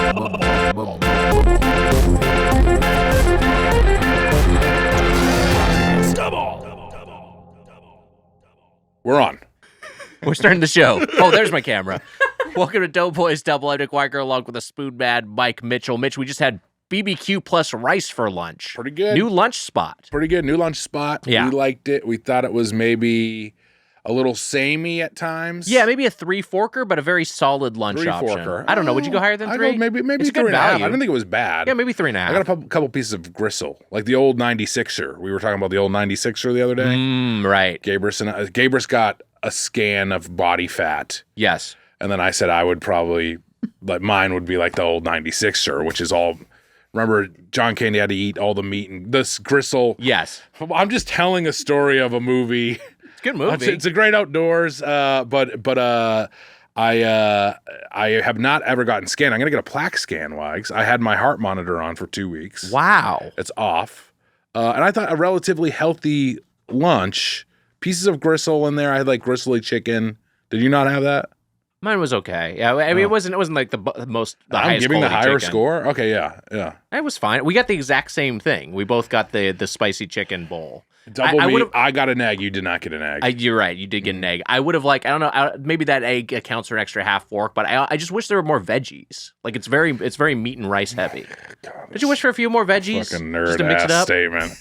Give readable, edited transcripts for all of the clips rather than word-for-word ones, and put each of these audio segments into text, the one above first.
We're on. We're starting the show. Oh, there's my camera. Welcome to Doughboys Double. I'm Nick Weicker along with a spoon mad Mike Mitchell. Mitch, we just had BBQ plus rice for lunch. Pretty good. New lunch spot. Pretty good. New lunch spot. Yeah. We liked it. We thought it was maybe a little samey at times. Yeah, maybe a 3-forker, but a very solid lunch option. 3-forker. I don't know. Would you go higher than 3? Maybe it's 3.5. value. I didn't think it was bad. Yeah, maybe 3.5. I got a couple pieces of gristle, like the old 96er. We were talking about the old 96er the other day. Right. Gabrus got a scan of body fat. Yes. And then I said I would probably, like mine would be like the old 96er, which is all, remember John Candy had to eat all the meat and this gristle. Yes. I'm just telling a story of a movie. It's a good movie. It's a great outdoors, but I have not ever gotten scanned. I'm going to get a plaque scan, Wags. I had my heart monitor on for 2 weeks. Wow. It's off. And I thought a relatively healthy lunch, pieces of gristle in there. I had like gristly chicken. Did you not have that? Mine was okay. Yeah, I mean, it wasn't like the I'm highest giving the higher chicken. score? Okay, yeah. It was fine. We got the exact same thing. We both got the spicy chicken bowl. Double meat. I got an egg. You did not get an egg. You're right. You did get an egg. I would have I don't know. Maybe that egg accounts for an extra half fork, but I just wish there were more veggies. Like it's very meat and rice heavy. Did you wish for a few more veggies? Fucking nerd just to mix it ass up? statement.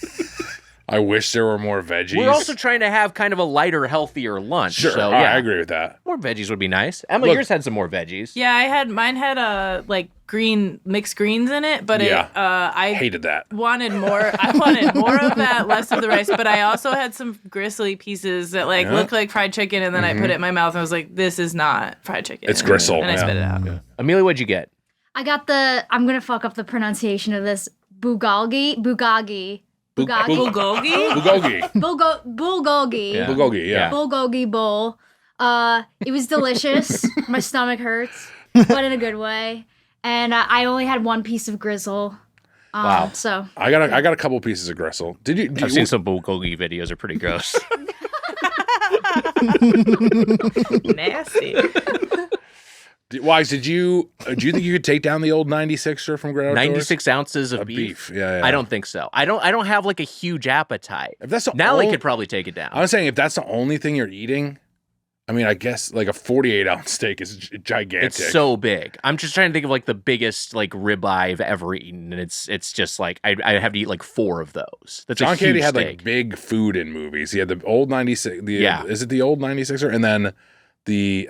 I wish there were more veggies. We're also trying to have kind of a lighter, healthier lunch. Sure. So, I yeah, agree with that. more veggies would be nice. Emily, yours had some more veggies. Yeah, mine had like mixed greens in it, but I hated that. wanted more. I wanted more of that, less of the rice. But I also had some gristly pieces that looked like fried chicken, and then I put it in my mouth and I was like, "This is not fried chicken." It's gristle. and I spit it out. Yeah. Amelia, what'd you get? I got I'm going to fuck up the pronunciation of this. Bulgogi. Bulgogi. Bulgogi, Yeah. Bulgogi, yeah. Bulgogi bowl. It was delicious. My stomach hurts, but in a good way. And I only had one piece of grizzle. Wow. So I got a couple pieces of gristle. I've seen some bulgogi videos. They're pretty gross. Nasty. Wise, do you think you could take down the old 96er from Great Outdoors? 96 ounces of beef. Yeah. I don't think so. I don't have like a huge appetite. If that's Natalie could probably take it down. I was saying if that's the only thing you're eating, I mean, I guess like a 48-ounce steak is gigantic. It's so big. I'm just trying to think of like the biggest like ribeye I've ever eaten, and it's just like I have to eat like 4 of those. That's John a huge Candy had steak. like big food in movies. He had the old 96. Yeah. Is it the old 96er? And then the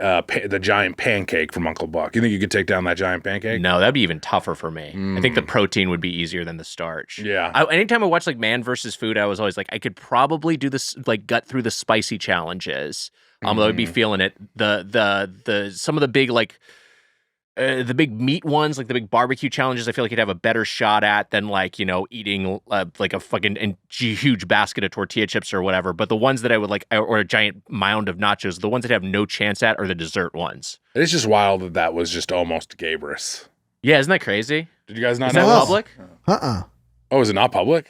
giant pancake from Uncle Buck. You think you could take down that giant pancake? No, that'd be even tougher for me. I think the protein would be easier than the starch. Yeah. Anytime I watch like Man versus Food, I was always like, I could probably do this, like gut through the spicy challenges. I would be feeling it. The some of the big the big meat ones, like the big barbecue challenges, I feel like you'd have a better shot at than eating like a fucking huge basket of tortilla chips or whatever. But the ones that I would like, or a giant mound of nachos, the ones that have no chance at are the dessert ones. It's just wild that was just almost Gabrus. Yeah, isn't that crazy? Did you guys not Is know that this? public? Oh, is it not public?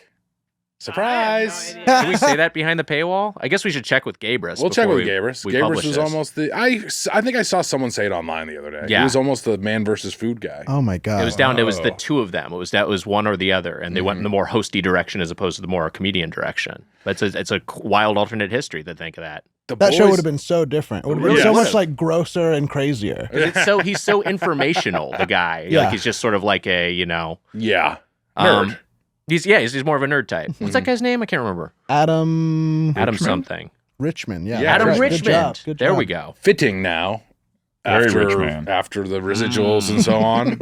Surprise! I have no Did idea. we say that behind the paywall? I guess we should check with Gabrus. We'll check before with Gabrus. we Gabrus publish was this. almost I think I saw someone say it online the other day. Yeah. He was almost the Man versus Food guy. Oh my god! It was down. It was the two of them. It was one or the other, and they went in the more hosty direction as opposed to the more comedian direction. But it's a wild alternate history to think of that. That show would have been so different. It would have been really so would've. much like grosser and crazier. He's so informational. The guy, Yeah. like he's just sort of like a Yeah. Nerd. He's more of a nerd type. What's that guy's name? I can't remember. Adam Something. Richmond. Yeah. Yeah, Adam right. Richmond. Good job. Good There job. we go. Fitting now. Very after, rich man. After the residuals and so on.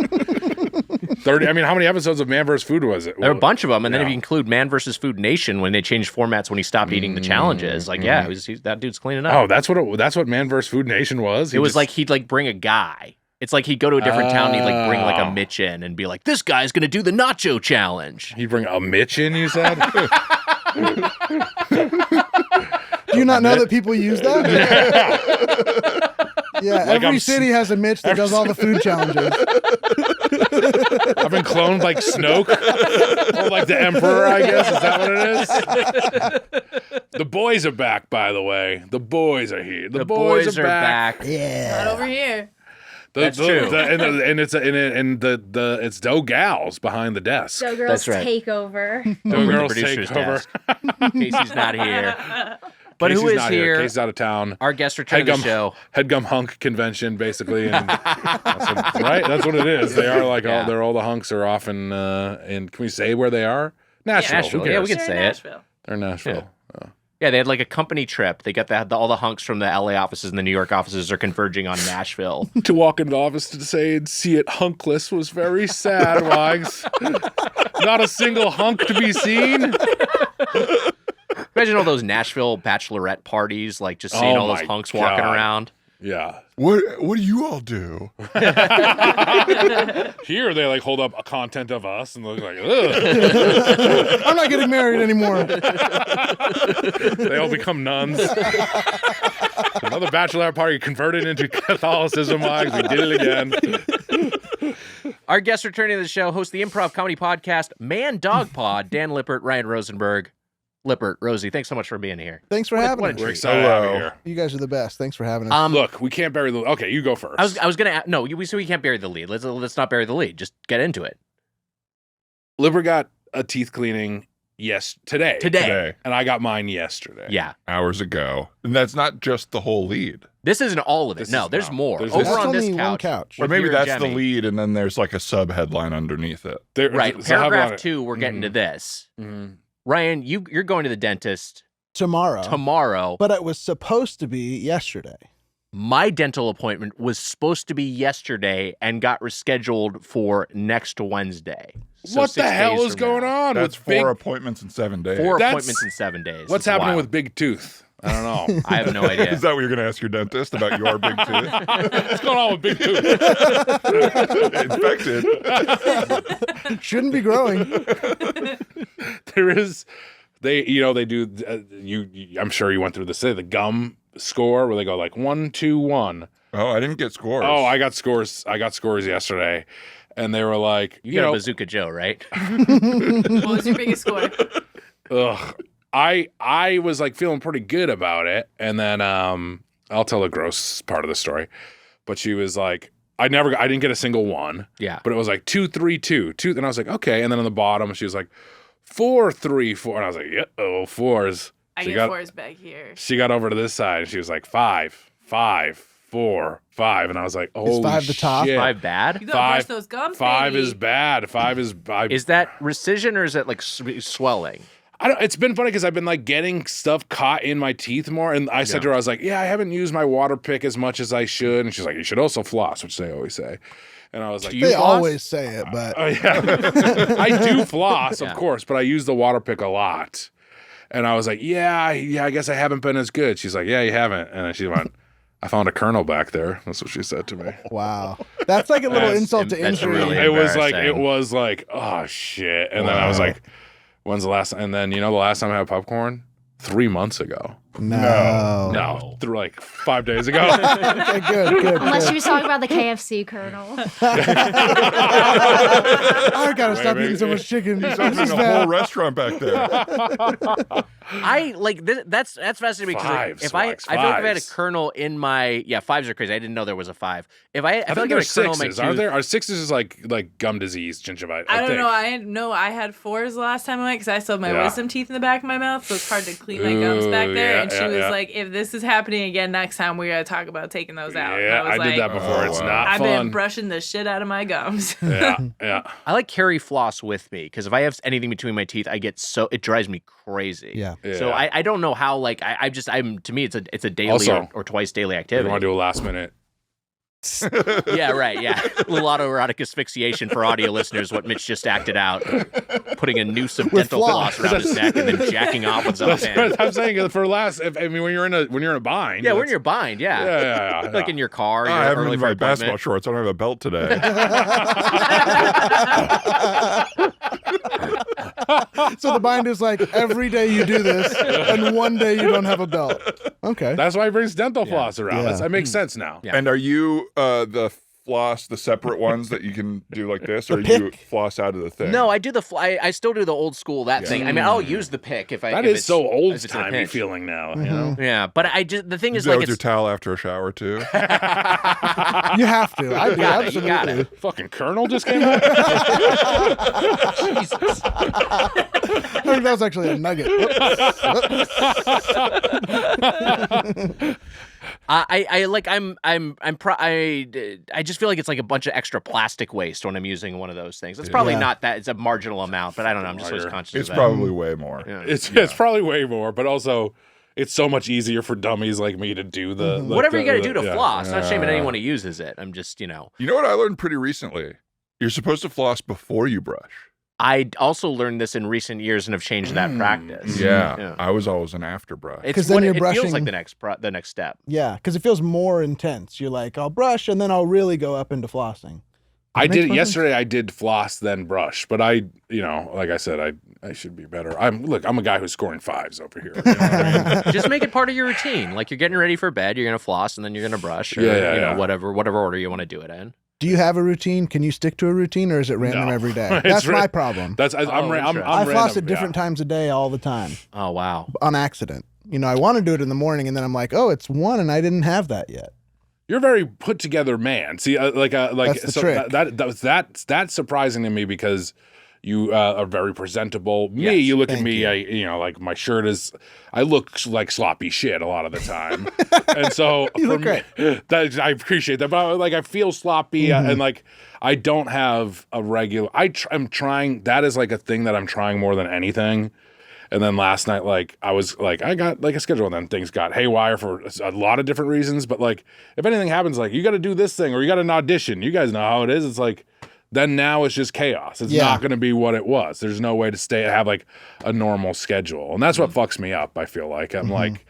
30. I mean, how many episodes of Man vs. Food was it? There are a bunch of them, and then if Yeah. you include Man vs. Food Nation, when they changed formats when he stopped eating the challenges, that dude's cleaning up. Oh, that's what Man vs. Food Nation was. It was like he'd like bring a guy. It's like he'd go to a different town and he'd like bring like a Oh. Mitch in and be like, this guy's gonna do the nacho challenge. he'd bring a Mitch in. You said. Do you not know that people use that? Yeah, Like every I'm city has a Mitch that does all the food challenges. I've been cloned like Snoke, or like the Emperor. I guess is that what it is. The boys are back, by the way. The boys are here. The boys are back. Yeah. Not over here. That's true. It's Dough Gals behind the desk. So girls That's right. take over. Dough Over the Girls producer's take over. desk. Casey's not here. But Casey's who is not here? Casey's out of town. Our guest return to the show. Headgum hunk convention, basically, and right? That's what it is. They are like all the hunks are off in. Can we say where they are? Nashville. Nashville. Who Yeah, we cares? can say it. They're in Nashville. Yeah, they had like a company trip. They got all the hunks from the LA offices and the New York offices are converging on Nashville. To walk into the office to say and see it hunkless was very sad, Wags. Not a single hunk to be seen. Imagine all those Nashville bachelorette parties, like just seeing all those my hunks walking God. around. Yeah. What do you all do? Here they like hold up a content of us and look like, ugh. I'm not getting married anymore. They all become nuns. Another bachelor party converted into Catholicism. Wags. We did it again. Our guest returning to the show hosts the improv comedy podcast Man Dog Pod, Dan Lippert, Ryan Rosenberg. Lippert, Rosie, thanks so much for being here. Thanks for having what a us. We're excited to have you here. You guys are the best. Thanks for having us. Look, we can't bury the. Okay, you go first. I was gonna no, we can't bury the lead. Let's not bury the lead. Just get into it. Lippert got a teeth cleaning Today. and I got mine yesterday. Yeah. Hours ago. And that's not just the whole lead. This isn't all of it. This No, is there's not. more. There's- Over That's on this only one couch. Or with maybe you and that's Jemmy. the lead, and then there's like a sub headline underneath it. Right. So how Paragraph about it? 2, we're getting to this. Mhm. Ryan, you're going to the dentist Tomorrow. tomorrow. But it was supposed to be yesterday. My dental appointment was supposed to be yesterday and got rescheduled for next Wednesday. So What the 6 hell days is from going now. on That's with 4 big? appointments in 7 days. 4 That's- appointments in 7 days. What's It's happening wild. with Big Tooth? I don't know. I have no idea. Is that what you're going to ask your dentist about your big tooth? What's going on with Big Tooth? Infected. Shouldn't be growing. There is, they do. I'm sure you went through the gum score where they go like 1, 2, 1. Oh, I didn't get scores. Oh, I got scores. I got scores yesterday, and they were like, You got a Bazooka Joe, right? What was your biggest score? ugh. I was like feeling pretty good about it, and then I'll tell the gross part of the story. But she was like, I didn't get a single one. Yeah. But it was like 2, 3, 2, 2, and I was like, okay. And then on the bottom, she was like 4, 3, 4, and I was like, yeah, fours. I She get got- fours back here. She got over to this side, and she was like 5, 5, 4, 5, and I was like, holy 5 the top? shit. 5 bad? You gotta brush 5, those gums, 5 baby. is bad. 5 is bad. Is that rescission or is that like swelling? It's been funny because I've been like getting stuff caught in my teeth more. And I said to her, I was like, yeah, I haven't used my water pick as much as I should. And she's like, you should also floss, which they always say. And I was like, Do you They floss? always say it, but oh, yeah. I do floss, Yeah. of course, but I use the water pick a lot. And I was like, yeah, I guess I haven't been as good. She's like, yeah, you haven't. And then she went, I found a kernel back there. That's what she said to me. wow. That's like a little That's- insult to that's injury. really- It was embarrassing. like, oh shit. And then I was like, when's the last? And then the last time I had popcorn, 3 months ago. No. No, through like 5 days ago. Okay, good. Unless she was talking about the KFC Colonel. I gotta stop Wait, eating so much chicken. He's This opening is a bad. whole restaurant back there. I like this, that's fascinating because Fives, if I Wax, feel like if I had a fives. kernel in my 5s are crazy. I didn't know there was a 5. If I I feel think like I there are had a kernel in my sixes. Are tooth, there? Are sixes is like gum disease, gingivitis? I don't think. know. I had fours the last time I went because I still have my Yeah. wisdom teeth in the back of my mouth, so it's hard to clean my gums back Ooh, there. yeah, And she yeah, was yeah. like, "If this is happening again next time, we gotta talk about taking those out." And Yeah, was I like, did that before. Oh, It's wow. not I've fun. been brushing the shit out of my gums. Yeah, yeah. I like carry floss with me because if I have anything between my teeth, it drives me crazy. Yeah. So Yeah. I don't know how like I'm to me it's a daily Also, or twice daily You activity. want to do a last minute? Yeah, right. Yeah, a little autoerotic asphyxiation for audio listeners. What Mitch just acted out, putting a noose of With dental floss. floss around his neck and then jacking off with his own That's hand. what I'm saying. For last, when you're in a bind. Yeah, when that's- you're bind. Yeah, Yeah. like in your car. I You're haven't early even for my an basketball appointment. shorts. I don't have a belt today. So the bind is like every day you do this, and one day you don't have a belt. Okay. That's why he brings dental floss around. Yeah. That makes sense now. Yeah. And are you the floss the separate ones that you can do like this, or The you pick? floss out of the thing? No, I do I still do the old school thing. I mean, I'll use the pick if I. That if is it's, so if old it's in a timey pinch. feeling now. You Mm-hmm. know. Yeah, but I just the thing You is do that like with your it's towel after a shower too. You have to. I do. got it, you Absolutely. got it. Fucking Colonel just came out. Jesus. I think that was actually a nugget. Whoops. I just feel like it's like a bunch of extra plastic waste when I'm using one of those things. It's probably Yeah. not that. It's a marginal amount, but I don't know. I'm just always conscious It's of that. probably way more. Yeah. It's probably way more, but also it's so much easier for dummies like me to do the like Whatever you got to the- do to yeah. floss. Not shaming anyone who uses it. I'm just, You know what I learned pretty recently? You're supposed to floss before you brush. I also learned this in recent years and have changed that practice. Yeah, I was always an after brush. It's 'Cause then what you're it feels brushing- like the next step. Yeah, because it feels more intense. You're like, I'll brush and then I'll really go up into flossing. I Makes did more sense. yesterday. I did floss then brush, but I, like I said, I should be better. I'm a guy who's scoring fives over here. You know what I mean? Just make it part of your routine. Like you're getting ready for bed, you're gonna floss, and then you're gonna brush. Or, Yeah. whatever order you want to do it in. Do you have a routine? Can you stick to a routine, or is it random No. every day? It's That's my ra- problem. That's I'm interesting. I floss random, at different times a day all the time Oh wow. on accident. I want to do it in the morning, and then I'm like, oh, it's 1, and I didn't have that yet. You're a very put together man. See, That's the trick. That's surprising to me because you are very presentable. Me, Yes, you look at thank me, you. like my shirt is. I look like sloppy shit a lot of the time, and so You for look me, I appreciate that. But I feel sloppy, and like I don't have a regular. I'm trying. That is like a thing that I'm trying more than anything. And then last night, like, I was like, I got like a schedule, and then things got haywire for a lot of different reasons. But like, if anything happens, like, you got to do this thing or you got an audition. You guys know how it is. It's like, then now it's just chaos. It's Yeah. not going to be what it was. There's no way to have like a normal schedule. And that's what fucks me up, I feel like. I'm like,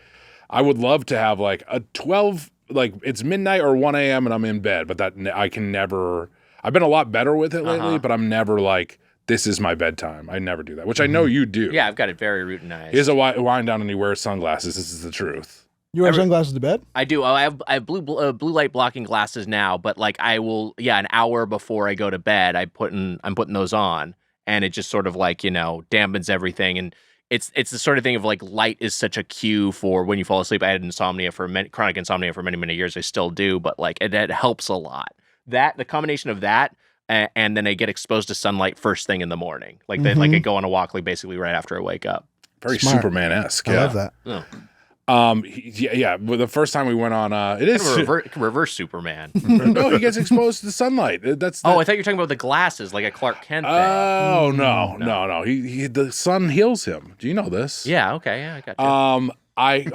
I would love to have like a 12, like it's midnight or 1 a.m. and I'm in bed, but that I can never, I've been a lot better with it lately, but I'm never like, this is my bedtime. I never do that, which I know you do. Yeah, I've got it very routinized. He has a wind down and he wears sunglasses. This is the truth. You wear sunglasses to bed? I do. I have blue light blocking glasses now, but like I will, an hour before I go to bed, I'm putting those on, and it just sort of like dampens everything, and it's the sort of thing of like light is such a cue for when you fall asleep. I had chronic insomnia for many years. I still do, but like it helps a lot. The combination of that. And then I get exposed to sunlight first thing in the morning. Like I go on a walk, like basically right after I wake up. Very Smart. Superman-esque. I love that. Oh. Yeah. Well, the first time we went on, it is Kind of a reverse Superman. no. He gets exposed to the sunlight. That's I thought you were talking about the glasses, like a Clark Kent thing. Oh no. He the sun heals him. Do you know this? Yeah. Okay. Yeah, I got you.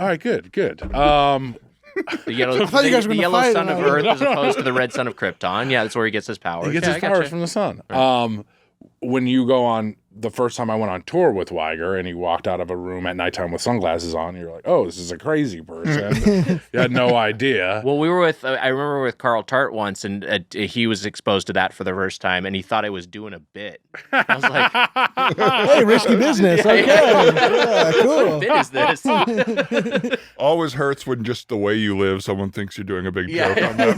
All right. Good. The yellow, thought you guys were the gonna yellow fight sun and of I was- Earth as opposed to the red sun of Krypton. Yeah, that's where he gets his powers. He gets Yeah, his I powers gotcha. from the sun. When you go on the first time I went on tour with Weiger and he walked out of a room at nighttime with sunglasses on, you're like, oh, this is a crazy person. You had no idea. Well, we were with, I remember with Carl Tart once, and he was exposed to that for the first time, and he thought I was doing a bit. I was like, Hey, risky business. Okay. Yeah, what cool. bit is this? Always hurts when just the way you live, someone thinks you're doing a big Yeah. joke on them.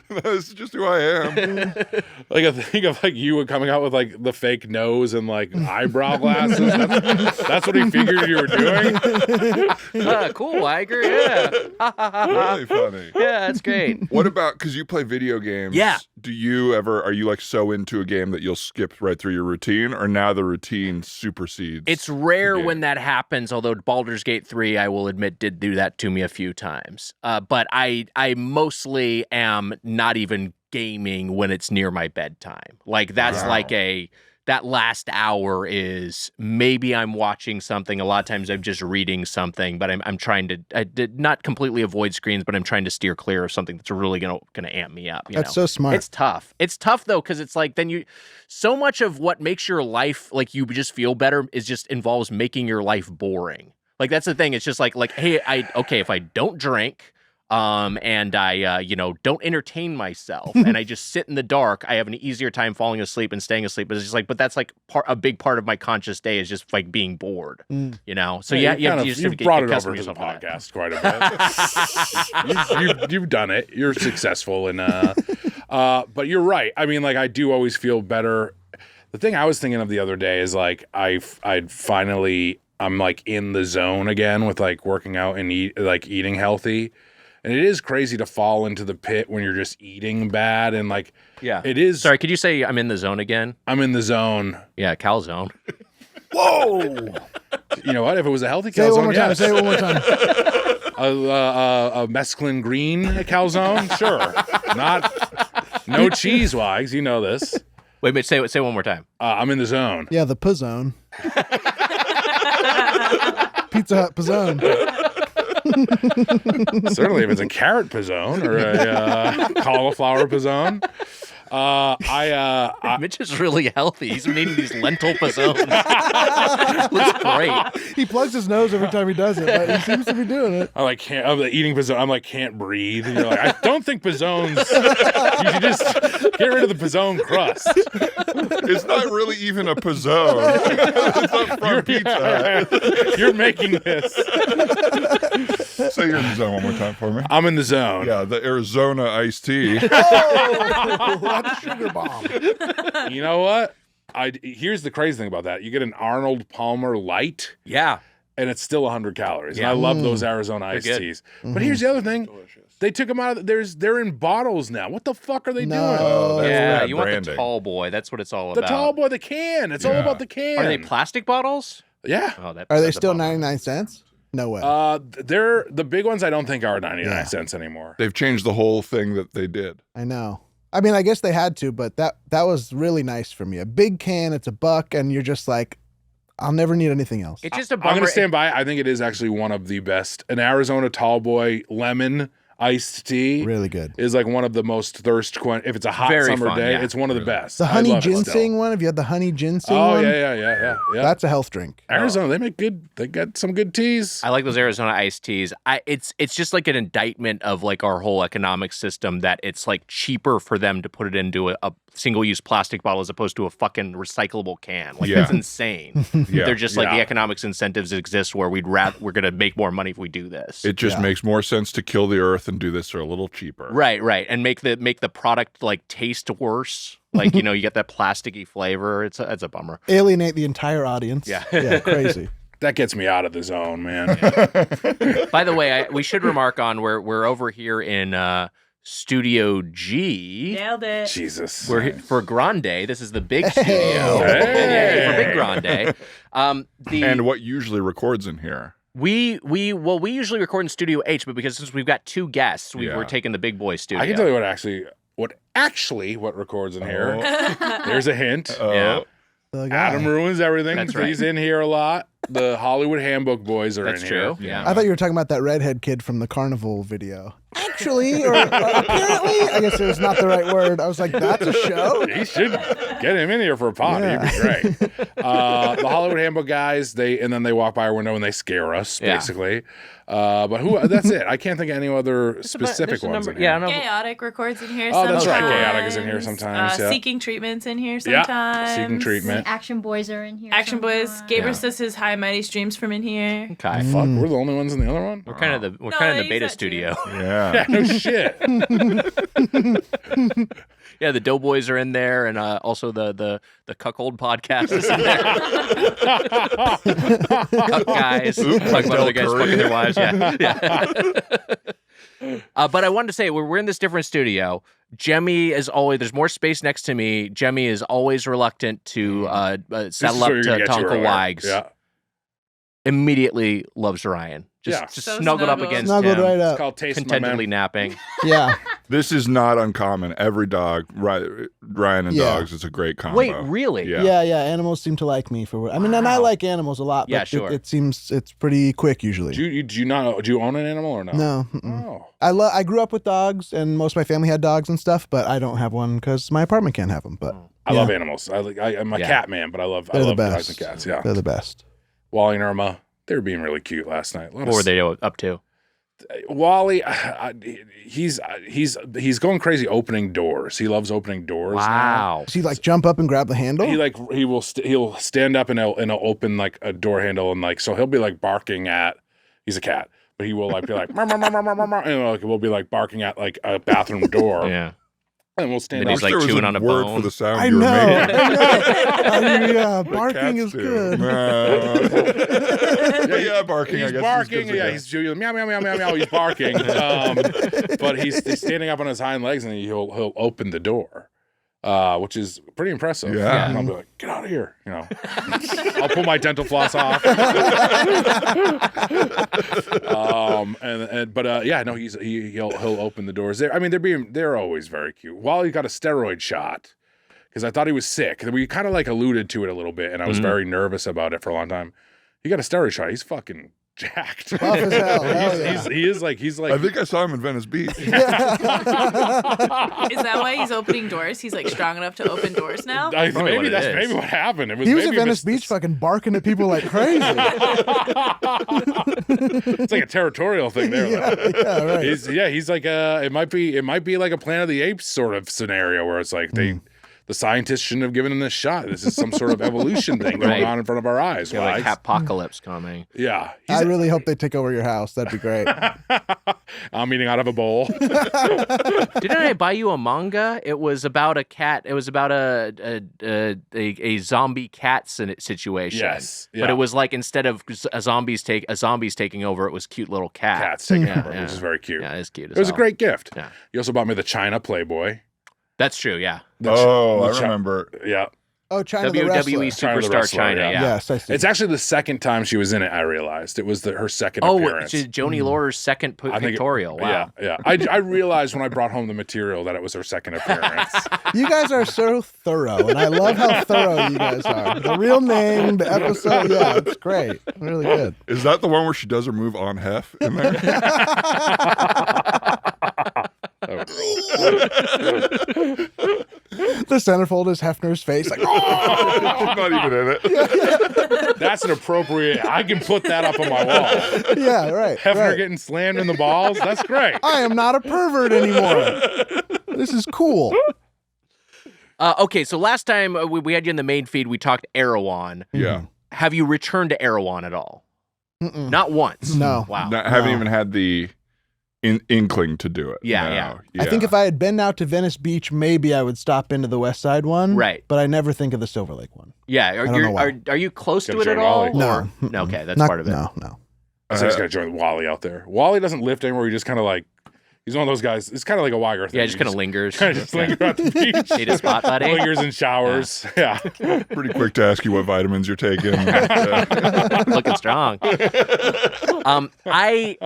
That's just who I am. Like I think of like you coming out with like the fake nose and like eyebrow glasses. That's what he figured you were doing. Cool, Weiger, yeah. Really funny. Yeah, that's great. What about, because you play video games? Yeah. Are you like so into a game that you'll skip right through your routine, or now the routine supersedes? It's rare the game? when that happens, although Baldur's Gate 3, I will admit, did do that to me a few times. But I mostly am not even gaming when it's near my bedtime. Like that's Wow. like that last hour is maybe I'm watching something. A lot of times I'm just reading something, but I'm trying to I did not completely avoid screens, but I'm trying to steer clear of something that's really gonna amp me up. That's so smart. It's tough. It's tough though, because it's like then so much of what makes your life like you just feel better is just involves making your life boring. Like that's the thing. It's just like hey, if I don't drink, and I, don't entertain myself, and I just sit in the dark, I have an easier time falling asleep and staying asleep. But it's just like, but that's like a big part of my conscious day is just like being bored, So you just you've brought it over to the podcast quite a bit. you've done it. You're successful, and but you're right. I mean, like I do always feel better. The thing I was thinking of the other day is like I'm like in the zone again with like working out and eating healthy. And it is crazy to fall into the pit when you're just eating bad and like it is. Sorry, could you say I'm in the zone again? I'm in the zone. Yeah, calzone. Whoa! You know what? If it was a healthy calzone, Say it one more time. A mescaline green calzone, sure. No cheese wags. You know this. Wait, say it one more time. I'm in the zone. Yeah, the Pizzone. Pizza Hut Pizzone. Certainly, if it's a carrot pizzone or a cauliflower pizzone. Mitch is really healthy. He's been eating these lentil pizzones. Looks great. He plugs his nose every time he does it, but he seems to be doing it. I'm eating pizzone. I'm like, can't breathe. And you're like, I don't think pizzones. You should just get rid of the pizzone crust. It's not really even a pizzone. It's not from Pizza Hut. You're making this. Say you're in the zone one more time for me. I'm in the zone. Yeah, the Arizona iced tea. Oh, that's a sugar bomb. You know what? Here's the crazy thing about that. You get an Arnold Palmer Light. Yeah. And it's still 100 calories. Yeah. And I love those Arizona iced teas. Mm-hmm. But here's the other thing. Delicious. They took them out of they're in bottles now. What the fuck are they doing? Oh, yeah, bad you branding. want the tall boy. That's what it's all The about. tall boy, the can. It's all about the can. Are they plastic bottles? Yeah. Oh, Are they still 99 cents? No way. They're the big ones. I don't think are 99 cents anymore. They've changed the whole thing that they did. I know. I mean, I guess they had to, but that was really nice for me. A big can, it's $1, and you're just like, I'll never need anything else. It's just a bummer. I'm going to stand by. I think it is actually one of the best. An Arizona Tall Boy lemon iced tea Really good. is like one of the most if it's a hot Very summer fun, day, yeah. it's one of the best. The I honey love it still. ginseng one, have you had the honey ginseng Oh one? yeah. That's a health drink. Arizona, they got some good teas. I like those Arizona iced teas. It's just like an indictment of like our whole economic system that it's like cheaper for them to put it into a single-use plastic bottle as opposed to a fucking recyclable can. Like that's insane. They're just like the economics incentives exist where we're gonna make more money if we do this. It just makes more sense to kill the earth and do this for a little cheaper. Right, and make the product like taste worse. Like you get that plasticky flavor. It's a bummer. Alienate the entire audience. Yeah. Yeah, crazy. That gets me out of the zone, man. By the way, we should remark on we're over here in Studio G. Nailed it. Jesus. We're for Grande. This is the big studio. Hey. Yeah, for Big Grande. And what usually records in here? We usually record in Studio H, but because since we've got two guests, we're taking the big boy studio. I can tell you what records in here. There's a hint. Yeah. Adam ruins everything. That's right. He's in here a lot. The Hollywood Handbook boys are That's in true. here. Yeah. I thought you were talking about that redhead kid from the carnival video. Actually, or apparently, I guess it was not the right word. I was like, that's a show? He should get him in here for a pod. Yeah. He'd be great. The Hollywood Handbook guys, they walk by our window and they scare us, basically. But that's it. I can't think of any other specific ones in here. Yeah, no. Chaotic records in here Oh, sometimes. that's right. Chaotic is in here sometimes. Yeah. Seeking Treatment's in here sometimes. Yeah. Seeking Treatment. Action Boys are in here. Action Boys. sometimes. Gabriel says his High Mighty Streams from in here. Okay. Fuck, we're the only ones in the other one? We're kind of the No, the he's beta that studio. Yeah. No shit. Yeah, the Doughboys are in there, and also the Cuckold podcast is in there. Cuck guys, talk about other guys fucking their wives. Yeah. But I wanted to say we're in this different studio. Jemmy is always there's more space next to me. Jemmy is always reluctant to settle up to Tonka Wags. Yeah. Immediately loves Ryan. Just So snuggled up snuggled. against Snuggled him. right It's up. called Taste My Contentedly Man. napping. Yeah. This is not uncommon. Every dog, Ryan and Yeah. dogs, it's a great combo. Wait, really? Yeah. Yeah. Animals seem to like me for. I mean, and I like animals a lot. But Yeah, sure. It seems it's pretty quick usually. Do you own an animal or no? No. Mm-mm. Oh. I grew up with dogs, and most of my family had dogs and stuff, but I don't have one because my apartment can't have them. But I love animals. I'm a cat man, but I love they're the dogs best. and cats. Yeah. They're the best. Wally and Irma, they were being really cute last night. What were they up to? Wally, he's going crazy opening doors. He loves opening doors. Wow. Does he like jump up and grab the handle? He'll stand up and he'll open like a door handle and like so he'll be like barking at. He's a cat, but he will like be like "Meow, meow, meow, meow, meow, meow," and like we'll be like barking at like a bathroom door. Yeah. And we'll stand And up. he's like There was chewing on a word bone. for the sound I you were know. making. I mean, yeah, Like barking cats is do. good. Yeah, barking. I He's guess barking. is good Yeah, to he's doing meow meow meow meow meow. He's barking. But he's standing up on his hind legs and he'll open the door, which is pretty impressive. Yeah. And I'll be like, get out of here. You know, I'll pull my dental floss off. He'll open the doors. They're always very cute. Wally got a steroid shot. Because I thought he was sick. We kind of like alluded to it a little bit, and I was very nervous about it for a long time. He got a steroid shot. He's fucking jacked. Tough as hell. Hell yeah. He's like. I think I saw him in Venice Beach. Is that why he's opening doors? He's like strong enough to open doors now? Probably what it is. Maybe what happened. He was at maybe Venice Beach fucking barking at people like crazy. It's like a territorial thing there. yeah, right. He's like it might be like a Planet of the Apes sort of scenario where it's like the scientists shouldn't have given him this shot. This is some sort of evolution thing going on in front of our eyes. Yeah, like apocalypse coming. Yeah. I really hope they take over your house. That'd be great. I'm eating out of a bowl. Didn't I buy you a manga? It was about a cat. It was about a zombie cat situation. Yes. But it was like instead of zombies taking over, it was cute little cat. Cats taking Yeah, over, yeah. which is very cute. Yeah, it's cute. It was a great gift. Yeah. You also bought me the China Playboy. That's true. Yeah. I remember. Yeah. Oh, China the wrestler. WWE China the Superstar wrestler, China. yeah. Yeah. Yes, I see. It's actually the second time she was in it, I realized. It was her second Oh, appearance. it's Joni Laura's second I think pictorial. Wow. Yeah. I realized when I brought home the material that it was her second appearance. You guys are so thorough, and I love how thorough you guys are. The real name, the episode, yeah, it's great. Really good. Is that the one where she does her move on Hef in there? The centerfold is Hefner's face, like, oh! She's not even in it. That's an appropriate. I can put that up on my wall. Yeah, right. Hefner right. getting slammed in the balls. That's great. I am not a pervert anymore. This is cool. Okay, so last time we had you in the main feed, we talked Erewhon. Yeah. Have you returned to Erewhon at all? Mm-mm. Not once. No. Wow. Haven't even had the inkling to do it. Yeah, No. yeah. I think if I had been out to Venice Beach, maybe I would stop into the West Side one. Right. But I never think of the Silver Lake one. Yeah. don't know why. Are you close to Gotta it at join all? Wally. No. or- Mm-mm. No, okay, that's Not- part of it. No. So he's got to join Wally out there. Wally doesn't lift anymore. He just kind of like, he's one of those guys. It's kind of like a Weiger thing. Yeah, just kind of lingers. Kind of just linger at the beach. Need a spot, buddy? Lingers in showers. Yeah. Pretty quick to ask you what vitamins you're taking. Looking strong. I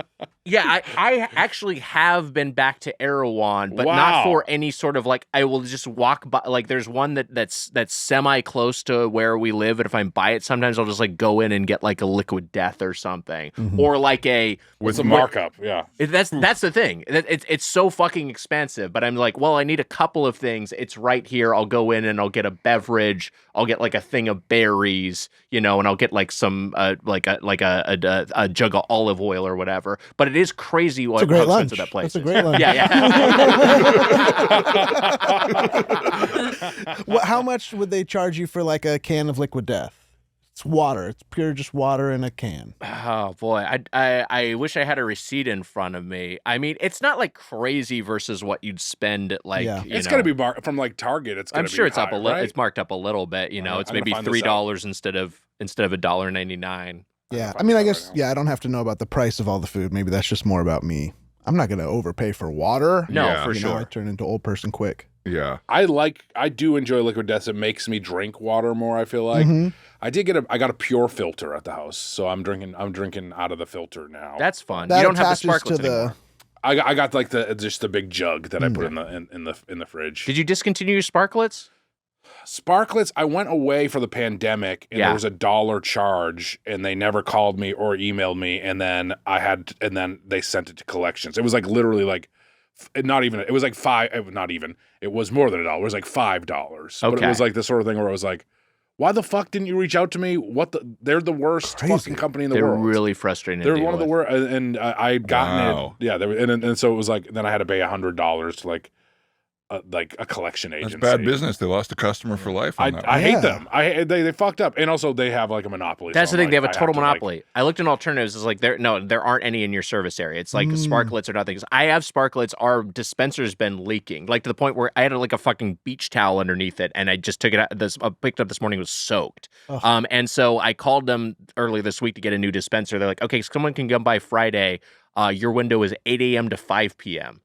actually have been back to Erewhon, but not Wow. for any sort of like. I will just walk by. Like, there's one that's semi close to where we live, and if I'm by it, sometimes I'll just like go in and get like a Liquid Death or something, or like a. With a markup. Yeah. That's the thing. It's so fucking expensive, but I'm like, well, I need a couple of things. It's right here. I'll go in and I'll get a beverage. I'll get like a thing of berries, and I'll get like some like a jug of olive oil or whatever. But it is crazy It's what a great how lunch. expensive that place That's a is. great lunch. Yeah. How much would they charge you for like a can of Liquid Death? It's water. It's pure just water in a can. Oh boy, I wish I had a receipt in front of me. I mean, it's not like crazy versus what you'd spend at like. Yeah. It's going to be from like Target. It's going I'm to be sure it's up a higher, little. right? It's marked up a little bit. It's I'm gonna maybe find this $3 instead of $1.99. Yeah. find I mean, I this out guess, right now. I don't have to know about the price of all the food. Maybe that's just more about me. I'm not going to overpay for water. No, Yeah. for You know, I sure. turn into old person quick. Yeah. I do enjoy Liquid Death. It makes me drink water more, I feel like. Mhm. I got a pure filter at the house, so I'm drinking out of the filter now. That's fun. That You don't have the attaches sparklets to the. anymore. I got like the big jug that I put in the fridge. Did you discontinue your sparklets? Sparklets, I went away for the pandemic and Yeah. there was $1 charge and they never called me or emailed me and then they sent it to collections. It was like literally like it was like it was more than $1. It was like $5. But Okay. it was like the sort of thing where I was like, Why the fuck didn't you reach out to me? They're the worst fucking company in the They're world. really frustrating. They're to deal one of the with. worst, and I had gotten it. Yeah, and so it was like then I had to pay $100 to like a collection agency. That's bad business. They lost a customer for life. On that I one. hate them. They fucked up, and also they have like a monopoly. That's so the thing. I'm They have a like, I total to, monopoly. I looked in alternatives. It's like there aren't any in your service area. It's like sparklets or nothing. 'Cause I have sparklets. Our dispenser's been leaking, like to the point where I had like a fucking beach towel underneath it, and I just took it out. Picked it up this morning. It was soaked. And so I called them earlier this week to get a new dispenser. They're like, okay, someone can come by Friday. Your window is 8 a.m. to 5 p.m.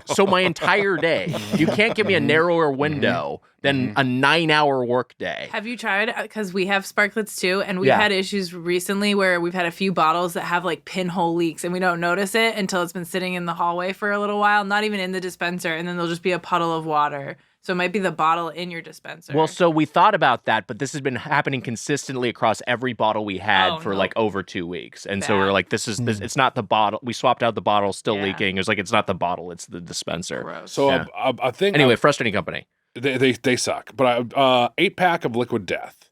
So my entire day, you can't give me a narrower window than a 9-hour work day. Have you tried? Because we have sparklets too, and we've had issues recently where we've had a few bottles that have like pinhole leaks, and we don't notice it until it's been sitting in the hallway for a little while, not even in the dispenser, and then there'll just be a puddle of water. So it might be the bottle in your dispenser. Well, so we thought about that, but this has been happening consistently across every bottle we had for like over 2 weeks. And so we were like, this it's not the bottle. We swapped out the bottle, still leaking. It was like, it's not the bottle, it's the dispenser. Gross. So I think anyway, frustrating company. They suck. But 8-pack of Liquid Death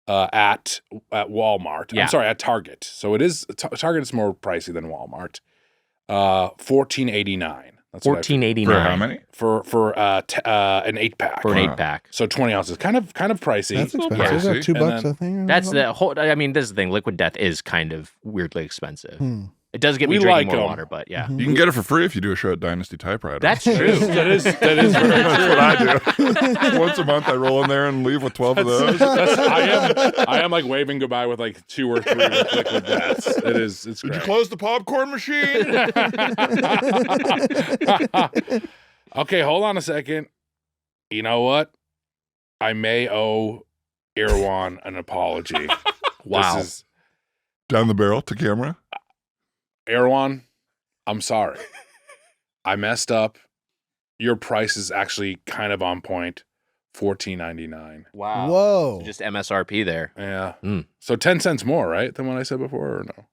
at Walmart. Yeah. I'm sorry, at Target. So it is Target is more pricey than Walmart. $14.89. That's $14.89 for how many? For an 8-pack. For an 8-pack. So 20 ounces. Kind of pricey. That's expensive. Yeah. Is that $2 And then- I think? That's the whole. I mean, this is the thing. Liquid Death is kind of weirdly expensive. It does get me We drinking like more 'em. water, but yeah, You can get it for free if you do a show at Dynasty Typewriter. that's true. that is very That's true. what I do. Once a month, I roll in there and leave with 12 of those. I am like waving goodbye with like 2 or 3 with Liquid Deaths. It's Did great. you close the popcorn machine? Okay, hold on a second. You know what? I may owe Irwan an apology. Wow. This is, Down the barrel to camera. Irwan, I'm sorry. I messed up. Your price is actually kind of on point. $14.99. Wow. Whoa. So just MSRP there. Yeah. Mm. So 10 cents more, right, than what I said before, or no?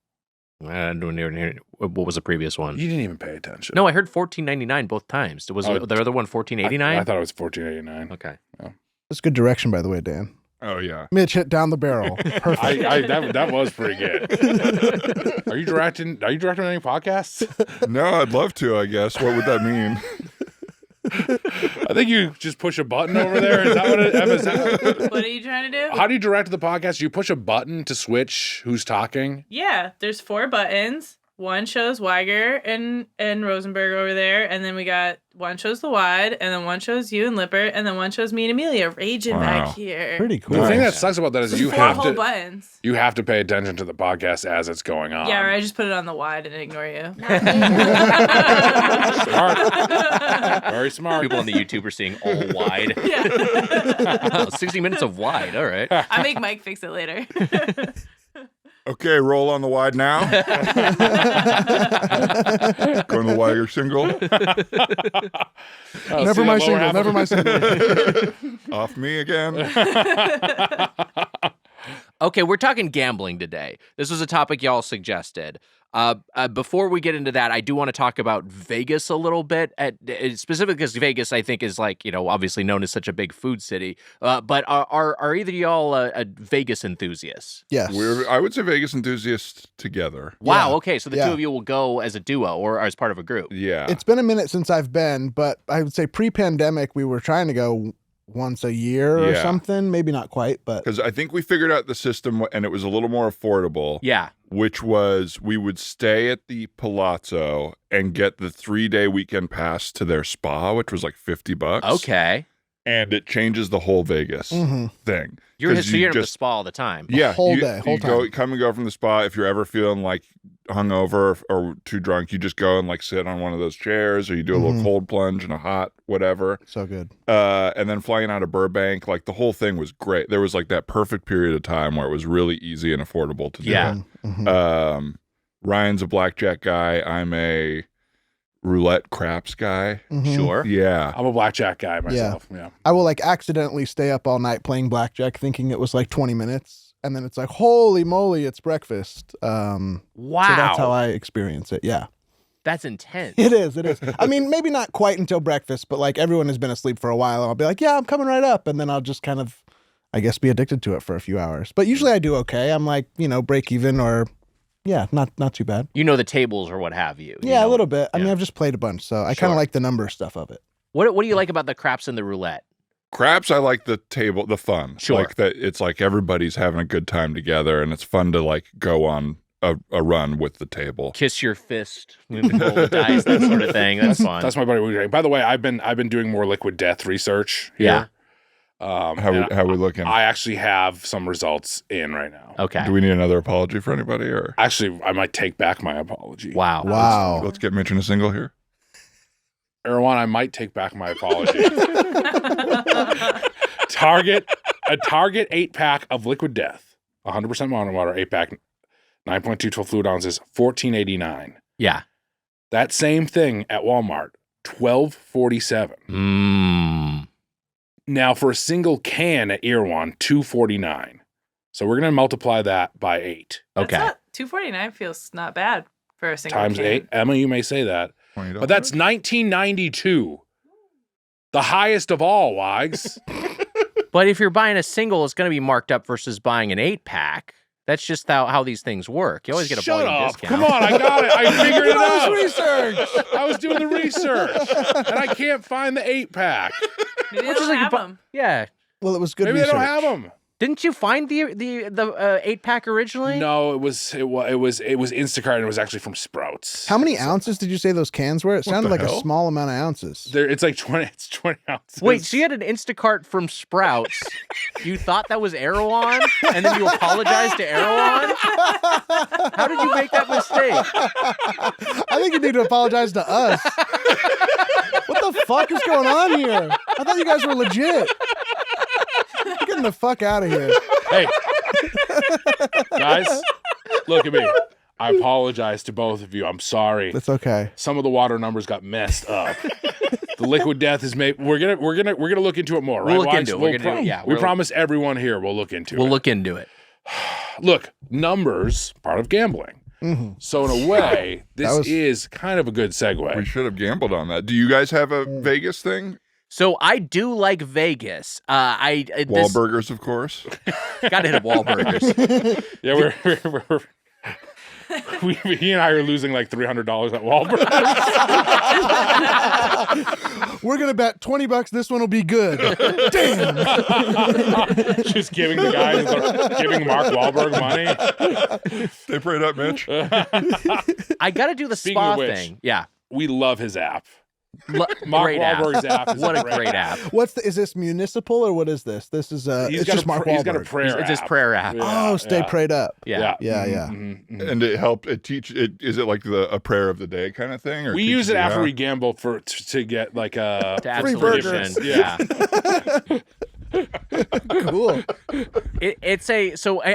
I don't even hear. What was the previous one? You didn't even pay attention. No, I heard $14.99 both times. Was the other one $14.89? I thought it was $14.89. Okay. That's good direction, by the way, Dan. Oh, yeah. Mitch hit down the barrel. Perfect. That was pretty good. Are you directing any podcasts? No, I'd love to, I guess. What would that mean? I think you just push a button over there. Is that what it is? What are you trying to do? How do you direct the podcast? You push a button to switch who's talking? Yeah, there's 4 buttons. One shows Weiger and Rosenberg over there, and then we got one shows the wide, and then one shows you and Lippert, and then one shows me and Amelia raging back here. Pretty cool. The thing that sucks about that is you 4 have whole to buttons. you have to pay attention to the podcast as it's going on. Yeah, or I just put it on the wide and ignore you. Smart. Very smart. People on the YouTube are seeing all wide. Yeah. 60 minutes of wide. All right. I make Mike fix it later. Okay, roll on the wide now. Going to the Weiger single. Oh, Never see my that lower single. half Never of my single. Off me again. Okay, we're talking gambling today. This was a topic y'all suggested. Before we get into that, I do want to talk about Vegas a little bit, specifically because Vegas, I think, is like, obviously known as such a big food city. But are either of y'all Vegas enthusiasts? Yes. I would say Vegas enthusiasts together. Wow. Yeah. Okay, so the Yeah. two of you will go as a duo or as part of a group. Yeah. It's been a minute since I've been, but I would say pre-pandemic we were trying to go once a year or Yeah. something. Maybe not quite, but Because I think we figured out the system and it was a little more affordable. Yeah. Which was we would stay at the Palazzo and get the 3-day weekend pass to their spa, which was like $50. Okay. And it changes the whole Vegas Mhm. thing. You're 'Cause here at the just- spa all the time. Yeah, whole you, day, whole you go, time. come and go from the spa. If you're ever feeling like hungover or too drunk, you just go and like sit on one of those chairs, or you do a little Mhm. cold plunge and a hot whatever. so good. And then flying out of Burbank, like the whole thing was great. There was like that perfect period of time where it was really easy and affordable to do Yeah. Mhm. Ryan's a blackjack guy. I'm a roulette craps guy. Mhm. Sure. Yeah. I'm a blackjack guy myself. Yeah. I will like accidentally stay up all night playing blackjack thinking it was like 20 minutes. And then it's like, holy moly, it's breakfast. Wow. So that's how I experience it. Yeah. That's intense. It is. It is. I mean, maybe not quite until breakfast, but like everyone has been asleep for a while. And I'll be like, yeah, I'm coming right up. And then I'll just kind of, I guess, be addicted to it for a few hours. But usually I do okay. I'm like, break even or, not too bad. You know the tables or what have you. Yeah, a little bit. I mean, yeah. I've just played a bunch, so I kind of like the number stuff of it. What do you like about the craps and the roulette? Craps, I like the fun. Sure. Like that it's like everybody's having a good time together and it's fun to like go on a run with the table. Kiss your fist, move the gold dice, that sort of thing. That's fun. That's my buddy. By the way, I've been doing more Liquid Death research here. How we looking? I actually have some results in right now. Okay. Do we need another apology for anybody or? Actually, I might take back my apology. Wow. Let's get Mitch in a single here. Erwan, I might take back my apology. Target 8-pack of Liquid Death, 100% mountain water 8-pack, 9.2 fluid ounces, $14.89. Yeah. That same thing at Walmart, $12.47. Now for a single can at Erwan, $2.49. So we're gonna multiply that by 8. Okay. $2.49 feels not bad for a single Times can. 8. Emma, you may say that. $20. But that's $19.92. The highest of all, Wags. But if you're buying a single, it's going to be marked up versus buying an 8-pack. That's just how these things work. You always get a Shut volume up. discount. Come on, I got it. I figured it out. Research. I was doing the research. And I can't find the 8-pack. Maybe they Which is don't like have them. Yeah. Well, it was good Maybe research. they don't have them. Didn't you find the 8-pack originally? No, it was Instacart and it was actually from Sprouts. How many ounces did you say those cans were? It sounded like a hell? small amount of ounces. It's like 20 ounces. Wait, so you had an Instacart from Sprouts. You thought that was Erewhon, and then you apologized to Erewhon? How did you make that mistake? I think you need to apologize to us. What the fuck is going on here? I thought you guys were legit. Get getting the fuck out of here. Hey, guys, look at me. I apologize to both of you. I'm sorry. That's okay. Some of the water numbers got messed up. The Liquid Death is made. We're gonna look into it more. Right? We'll look Wags? into it. We promise everyone here we'll look into it. We'll look into it. Look, numbers part of gambling. Mm-hmm. So in a way, this was- is kind of a good segue. We should have gambled on that. Do you guys have a Vegas thing? So I do like Vegas. Wahlburgers, of course. Gotta hit up Wahlburgers. Yeah, he and I are losing like $300 at Wahlberg. We're gonna bet $20 this one will be good. Damn. Just giving the guys, giving Mark Wahlberg money. Stay prayed up, Mitch. I gotta do the Speaking spa of which, thing. Yeah. We love his app. Mark Mark Wahlberg's app. Is What a great app. Is this municipal or what is this? This is He's it's got just Mark he's got a Wahlberg. prayer. It's his app. prayer app. Oh, stay prayed up. Yeah. Yeah. Mhm. And it helped. It teach. It is it like a prayer of the day kind of thing? Or We use it after we gamble to get like a To Free absolution. burgers. Yeah. Cool.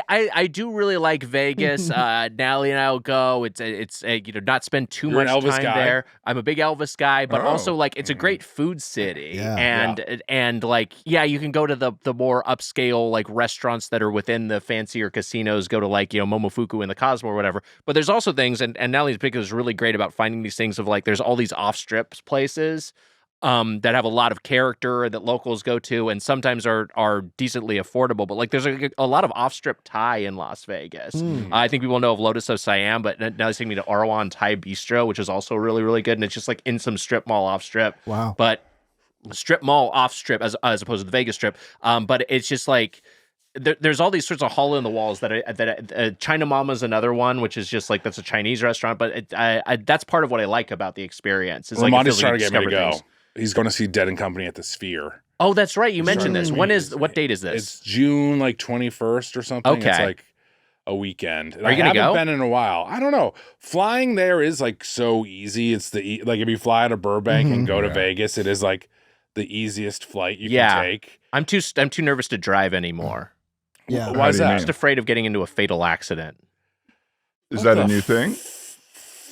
I do really like Vegas. Natalie and I will go. It's not spend too You're an much Elvis time guy? there. I'm a big Elvis guy, but Oh. also like it's a great food city. Yeah. And like you can go to the more upscale like restaurants that are within the fancier casinos. Go to like Momofuku and the Cosmo or whatever. But there's also things, and Natalie's pick is really great about finding these things of like there's all these off strip places. That have a lot of character that locals go to and sometimes are decently affordable. But like there's a lot of off-strip Thai in Las Vegas. I think people know of Lotus of Siam, but now he's taking me to Arawan Thai Bistro, which is also really, really good. And it's just like in some strip mall off-strip. Wow. But strip mall off-strip as opposed to the Vegas Strip. But it's just like there's all these sorts of hole in the walls that China Mama's another one, which is just like that's a Chinese restaurant. But that's part of what I like about the experience. Is like it Ramondi's feels like trying you to get me to discover go. things. He's going to see Dead and Company at the Sphere. Oh, that's right. You mentioned this. Starting What date is this? It's June like 21st or something. It's Okay. like a weekend. And Are you gonna I haven't go? been in a while. I don't know. Flying there is like so easy. It's like if you fly out of Burbank and go to Vegas, it is like the easiest flight you can take. I'm too nervous to drive anymore. Yeah. Why is do you that? mean? I'm just afraid of getting into a fatal accident. Is What that the a new thing?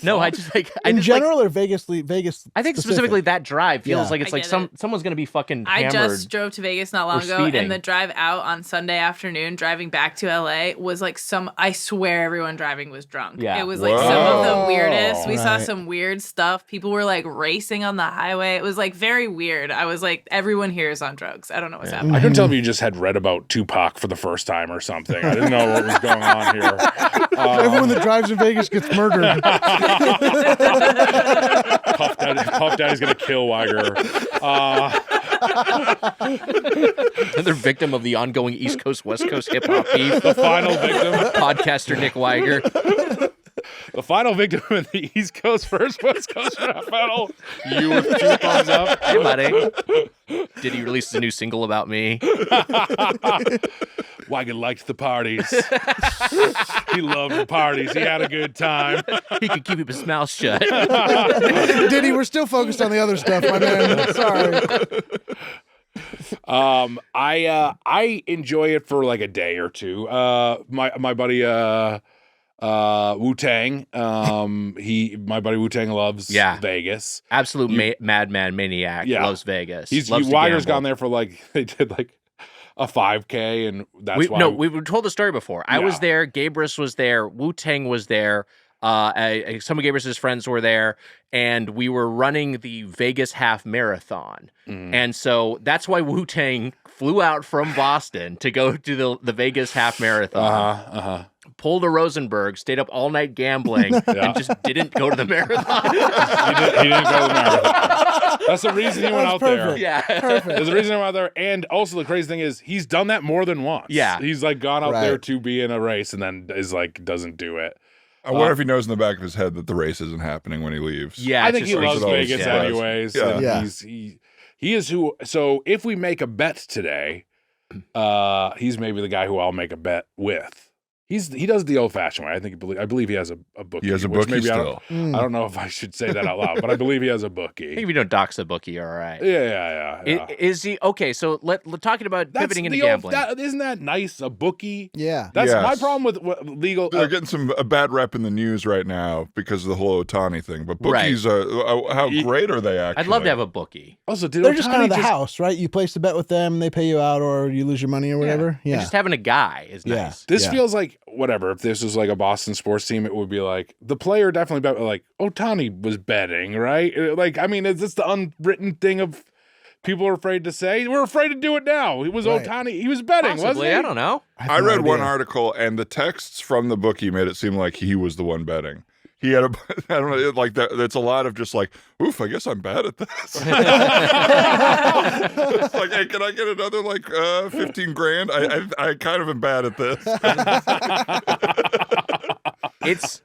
No, I just like In general or Vegas? Vegas. I think specific? specifically that drive feels Yeah. like it's I like get someone's gonna be fucking I hammered. just drove to Vegas not long or ago, speeding. and the drive out on Sunday afternoon, driving back to LA, was like I swear everyone driving was drunk. Yeah. It was like some of the Whoa. weirdest. We saw Right. some weird stuff. People were like racing on the highway. It was like very weird. I was like, everyone here is on drugs. I don't know what's happening. I couldn't tell if you just had read about Tupac for the first time or something. I didn't know what was going on here. Everyone that drives in Vegas gets murdered. Puff Daddy's gonna kill Weiger. Another victim of the ongoing East Coast West Coast hip hop beef. The final victim. Podcaster Nick Weiger. The final victim in the East Coast versus West Coast rap battle. You with 2 thumbs up. Hey, buddy. Did he release a new single about me? Weiger liked the parties. He loved the parties. He had a good time. He could keep his mouth shut. Diddy, we're still focused on the other stuff, my man. Sorry. I enjoy it for like a day or two. My buddy Wu-Tang, my buddy Wu-Tang loves Vegas. Absolute madman maniac. Yeah. Loves Vegas. Weiger's Loves to gamble. gone there for they did like a 5K, and that's why. we told the story before. I was there. Gabrus was there. Wu-Tang was there. Some of Gabrus's friends were there, and we were running the Vegas half marathon. And so that's why Wu-Tang flew out from Boston to go to the Vegas half marathon. Pulled a Rosenberg, stayed up all night gambling, and just didn't go to the marathon. he didn't go to the marathon. That's the reason he went out there. Yeah. There's a reason he went out there. And also the crazy thing is he's done that more than once. Yeah. He's like gone out Right. there to be in a race and then is like doesn't do it. I wonder if he knows in the back of his head that the race isn't happening when he leaves. Yeah, I it's think he just loves always Vegas surprised. anyways. Yeah. And Yeah. he is who. So if we make a bet today, he's maybe the guy who I'll make a bet with. He does the old fashioned way. I believe he has a bookie. He has a which bookie maybe still. I don't know if I should say that out loud, but I believe he has a I think bookie. if you don't dox the bookie, you're all right. Yeah. Is he okay? So let talking about That's pivoting into the old- gambling. isn't that nice? A bookie. Yeah. That's Yes. my problem with legal. They're getting a bad rep in the news right now because of the whole Otani thing. But Right. bookies are how great are they? Actually, I'd love to have a bookie. Also, did They're just Ohtani kind of the house, right? You place a bet with them, they pay you out, or you lose your money or whatever. And Yeah. just having a guy is Yeah. nice. This Yeah. feels like whatever. If this was like a Boston sports team, it would be like the player definitely bet. Like Ohtani was betting, right? Like, I mean, is this the unwritten thing of people are afraid to say? We're afraid to do it now. It was Right. Ohtani. He was betting, wasn't Possibly, he? I don't know. have I no read one idea. article, and the texts from the bookie made it seem like he was the one betting. He had I don't know, like that. It's a lot of just like, oof, I guess I'm bad at this. It's like, hey, can I get another 15 grand? I kind of am bad at this. It's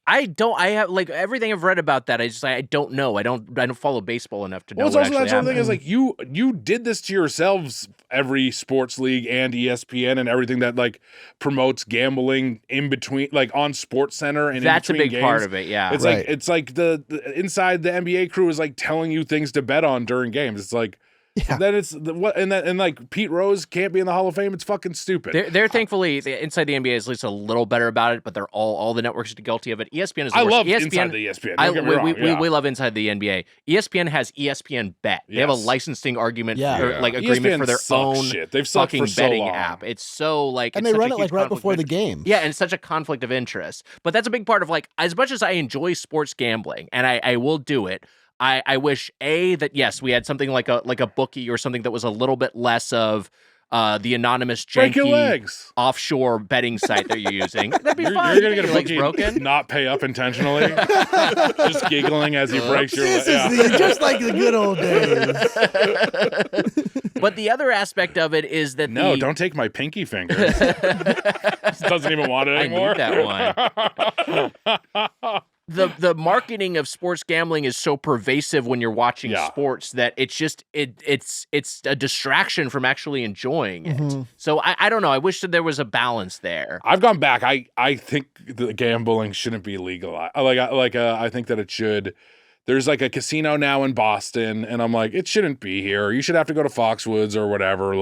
I have like everything I've read about that. I don't know. I don't follow baseball enough to know Well, it's what also actually that sort of thing happened. is like you did this to yourselves. Every sports league and ESPN and everything that like promotes gambling in between, like on Sports Center and That's a in between big part games. of it. Yeah. It's Right. like the inside the NBA crew is like telling you things to bet on during games. It's like then it's and like Pete Rose can't be in the Hall of Fame. It's fucking stupid. They're thankfully inside the NBA is at least a little better about it, but they're all the networks are guilty of it. ESPN is the I worst. love ESPN, inside the ESPN. Don't get me wrong. we love inside the NBA. ESPN has ESPN Bet. They have a Yes. licensing argument Yeah. or, like agreement ESPN for their sucks own shit. They've sucked fucking for so betting long. app. It's so like And it's they such run a it like huge right conflict before of the interest. game. Yeah, and it's such a conflict of interest. But that's a big part of like as much as I enjoy sports gambling, and I will do it. I wish that yes, we had something like a bookie or something that was a little bit less of the anonymous Break your janky legs. offshore betting site that you're using. That'd be fun. You're gonna get a Your legs bookie broken. not pay up intentionally, just giggling as he breaks your This leg. is just like the good old days. But the other aspect of it is that No, don't take my pinky finger. Doesn't even want it I anymore. need that one. The marketing of sports gambling is so pervasive when you're watching Yeah. sports that it's just it's a distraction from actually enjoying it. Mm-hmm. So I don't know. I wish that there was a balance there. I've gone back. I think the gambling shouldn't be legal. I think that it should. There's like a casino now in Boston, and I'm like, it shouldn't be here. You should have to go to Foxwoods or whatever.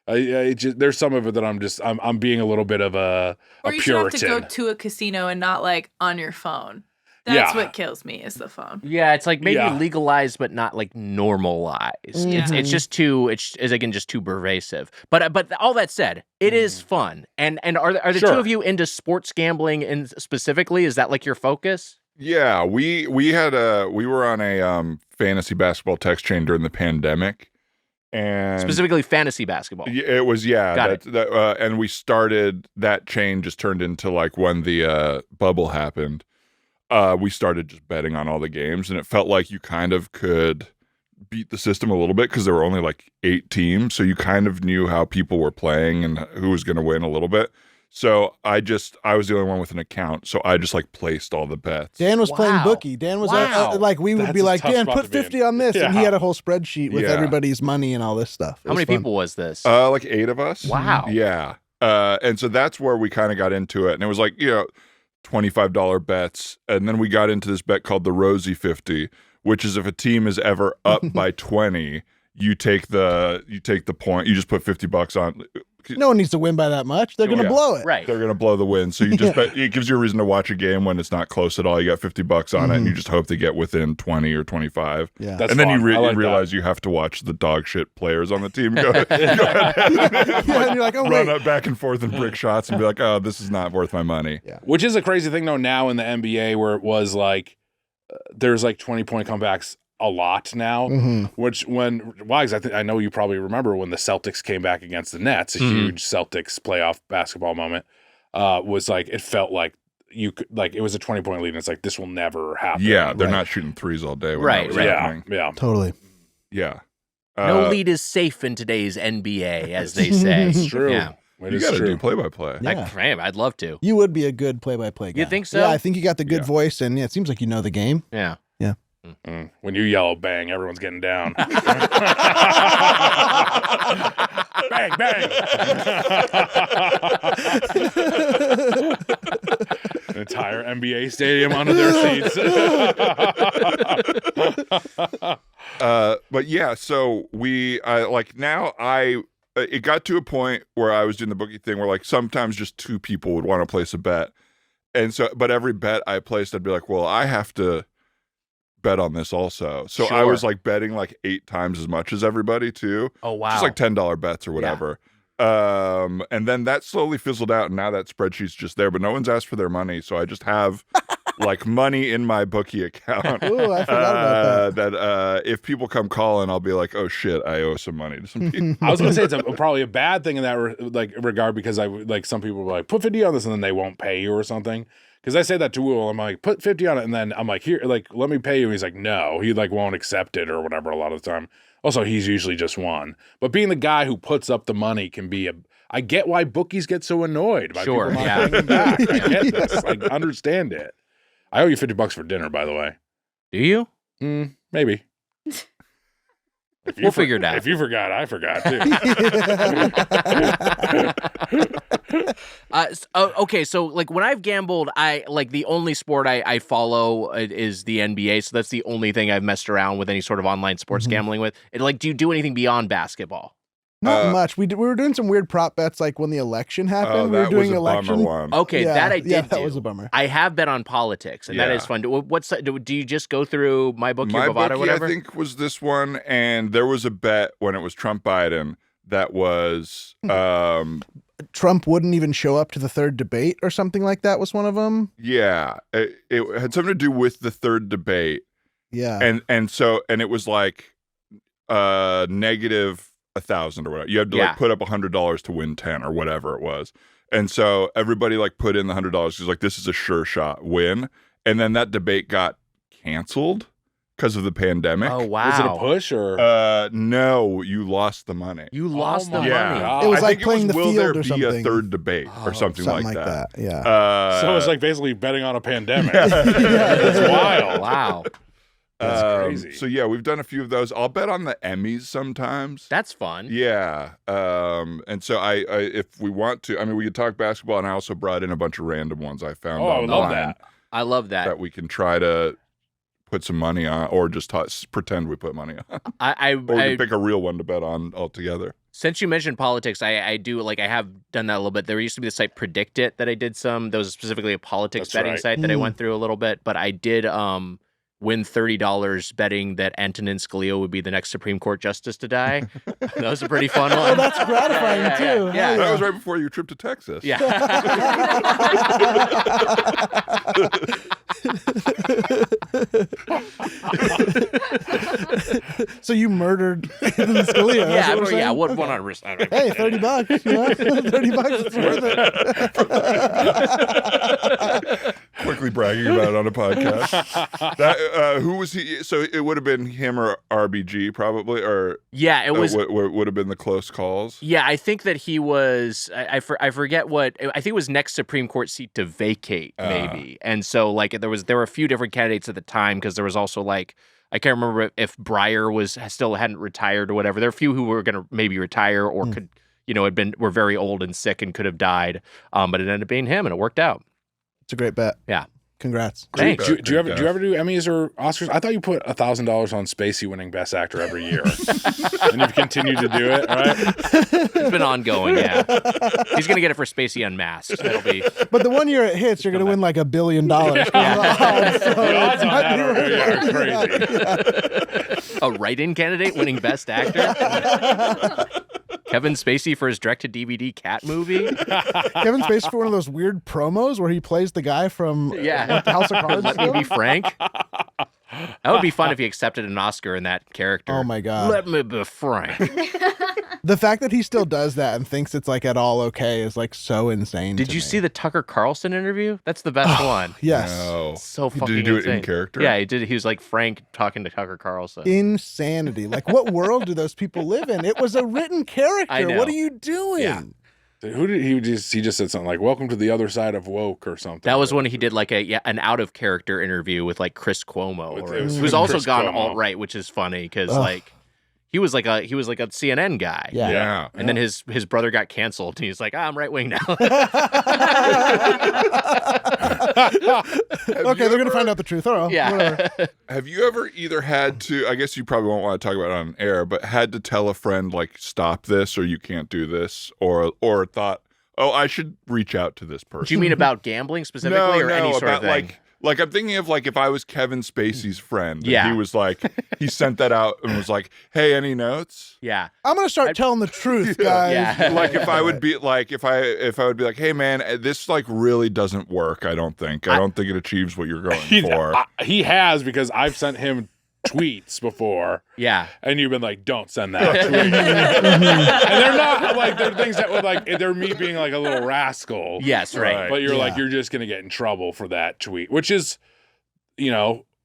There's some of it that I'm being a little bit of a Or you should Puritan. have to go to a casino and not like on your phone. That's what kills me is the phone. Yeah, it's like maybe Yeah. legalized, but not like normalized. Yeah. It's just too. It's again just too pervasive. But all that said, it is fun. And are the two Sure. of you into sports gambling and specifically? Is that like your focus? Yeah, we were on a fantasy basketball text chain during the pandemic, and Specifically fantasy basketball. it was Got and we started that chain just turned into like when the bubble happened. We started just betting on all the games, and it felt like you kind of could beat the system a little bit because there were only like 8 teams, so you kind of knew how people were playing and who was going to win a little bit. So I was the only one with an account, so I just like placed all the bets. Dan was playing Wow. bookie. Dan was Wow. like, we would That's be a like, tough Dan, spot put to be in. 50 on this. And he Yeah. had a whole spreadsheet with Yeah. everybody's money and all this stuff. It How was many fun. people was this? Like 8 of us. Wow. Yeah. And so that's where we kind of got into it. And it was like, $25 bets. And then we got into this bet called the Rosie 50, which is if a team is ever up by 20, you take the point, you just put $50 on. No one needs to win by that much. They're going to Yeah. blow it. Right. They're going to blow the win. So you just bet, it gives you a reason to watch a game when it's not close at all. You got $50 on it and you just hope they get within 20 or 25. Yeah. That's and then fun. you I like that. realize you have to watch the dog shit players on the team go ahead, Yeah, and you're like, oh, run wait. up back and forth and brick shots and be like, oh, this is not worth my money. Which is a crazy thing though now in the NBA where it was like there's like 20-point comebacks a lot now. Which Wags, I know you probably remember when the Celtics came back against the Nets, a huge Celtics playoff basketball moment. Was like it felt like you could like it was a 20-point lead and it's like this will never happen. Yeah, they're Right. not shooting threes all day. When Right, that was right. happening. Yeah. Totally. Yeah. No lead is safe in today's NBA, as they say. It's true. Yeah. It You is got to true. do play-by-play. Yeah. I'd love to. You would be a good play-by-play guy. You think so? Yeah, I think you got the good Yeah. voice, and it seems like you know the game. Yeah. When you yell bang, everyone's getting down. Bang, bang. An entire NBA stadium under their seats. But yeah, so it got to a point where I was doing the bookie thing where like sometimes just 2 people would want to place a bet. And so, but every bet I placed, I'd be like, well, I have to bet on this also. So I Sure. was like betting like 8 times as much as everybody too. Oh, wow. Just like $10 bets or whatever. And then that slowly fizzled out and now that spreadsheet's just there, but no one's asked for their money. So I just have like money in my bookie account. Ooh, I forgot about that. That if people come calling, I'll be like, oh shit, I owe some money to some people. I was gonna say it's probably a bad thing in that regard because some people were like put 50 on this and then they won't pay you or something. Because I say that to Will, I'm like put 50 on it and then I'm like here like let me pay you. He's like no, he like won't accept it or whatever a lot of the time. Also, he's usually just one. But being the guy who puts up the money can be I get why bookies get so annoyed by Sure, people not yeah. paying them back. I get this. I understand it. I owe you $50 for dinner, by the way. Do you? Maybe. If you We'll figure it out. If you forgot, I forgot too. Okay, so like when I've gambled, I like the only sport I follow is the NBA, so that's the only thing I've messed around with any sort of online sports gambling with. Like, do you do anything beyond basketball? Not much. We were doing some weird prop bets, like when the election happened. Oh, we were that doing was a election. bummer one. Okay, Yeah, that I did. yeah, that do. was a bummer. I have bet on politics, and that Yeah. is fun. Do you just go through my bookie My or Bovada or bookie, whatever? I think, was this one, and there was a bet when it was Trump Biden that was Trump wouldn't even show up to the third debate or something like that was one of them. yeah, it had something to do with the third debate, Yeah. and it was like negative 1,000 or whatever. You had to Yeah. like put up $100 to win 10 or whatever it was, and so everybody like put in the $100 because like this is a sure shot win, and then that debate got canceled because of the pandemic. Oh wow! Was it a push or? No, you lost the money. You lost the my yeah, money. God. It was I like think playing the will field there or be something. a third debate or something like that. Yeah. So it's like basically betting on a pandemic. It's wild. Wow, That's crazy. So yeah, we've done a few of those. I'll bet on the Emmys sometimes. that's fun. Yeah. And so I if we want to, I mean, we could talk basketball, and I also brought in a bunch of random ones I found Oh, I would love online that. I love that. that we can try to put some money on, or just pretend we put money on, I or we can pick a real one to bet on altogether. Since you mentioned politics, I do I have done that a little bit. There used to be the site Predict It that I did some. There was specifically a politics betting site that I went through a little bit, but I did win $30 betting that Antonin Scalia would be the next Supreme Court justice to die. That was a pretty fun one. Oh, that's gratifying too. Yeah. That was right before your trip to Texas. Yeah. So you murdered Antonin Scalia. Yeah, 100%. Hey, $30. You know? $30 is worth it. Quickly bragging about it on a podcast. Who was he? So it would have been him or RBG probably, or yeah, it was would have been the close calls. Yeah, I think that he was. I forget what. I think it was next Supreme Court seat to vacate, maybe. And so there were a few different candidates at the time because there was also I can't remember if Breyer still hadn't retired or whatever. There are a few who were going to maybe retire or could were very old and sick and could have died. But it ended up being him, and it worked out. It's a great bet. Yeah. Congrats. Thanks. Do you ever do Emmys or Oscars? I thought you put $1,000 on Spacey winning Best Actor every year, and you've continued to do it, right? It's been ongoing. Yeah, he's gonna get it for Spacey Unmasked. That'll be. But the one year it hits, you're gonna win $1 billion. The odds on that are crazy. A write-in candidate winning Best Actor. Kevin Spacey for his direct-to-DVD cat movie. Kevin Spacey for one of those weird promos where he plays the guy from House of Cards. Let me be Frank. That would be fun if he accepted an Oscar in that character. Oh my God. Let me be Frank. The fact that he still does that and thinks it's at all okay is so insane. Did you see the Tucker Carlson interview? That's the best one. Yes. No. So fucking Did he do insane. it in character? Yeah, he did. He was like Frank talking to Tucker Carlson. Insanity. What world do those people live in? It was a written character. I know. What are you doing? Yeah. Who did he just said something like "Welcome to the other side of woke" or something? That was when he did an out of character interview with Chris Cuomo, With who's also Chris gone Cuomo. alt right, which is funny because he was like a CNN guy. Yeah. And then his brother got canceled, and he's like, I'm right wing now. Okay, they're gonna find out the truth. Oh, Yeah. whatever. Have you ever either had to, I guess you probably won't want to talk about it on air, but had to tell a friend stop this or you can't do this, or thought, oh, I should reach out to this person? Do you mean about gambling specifically, or any sort about of thing? I'm thinking of if I was Kevin Spacey's friend, and Yeah. he was he sent that out and was like, hey, any notes? Yeah. I'm gonna start telling the truth, guys. Yeah. If I would be if I would be like, hey man, this really doesn't work. I don't think it achieves what you're going for. He has, because I've sent him tweets before. Yeah. And you've been like, don't send that tweet. And they're not they're things that would they're me being a little rascal. Yes, right. But you're you're just gonna get in trouble for that tweet, which is,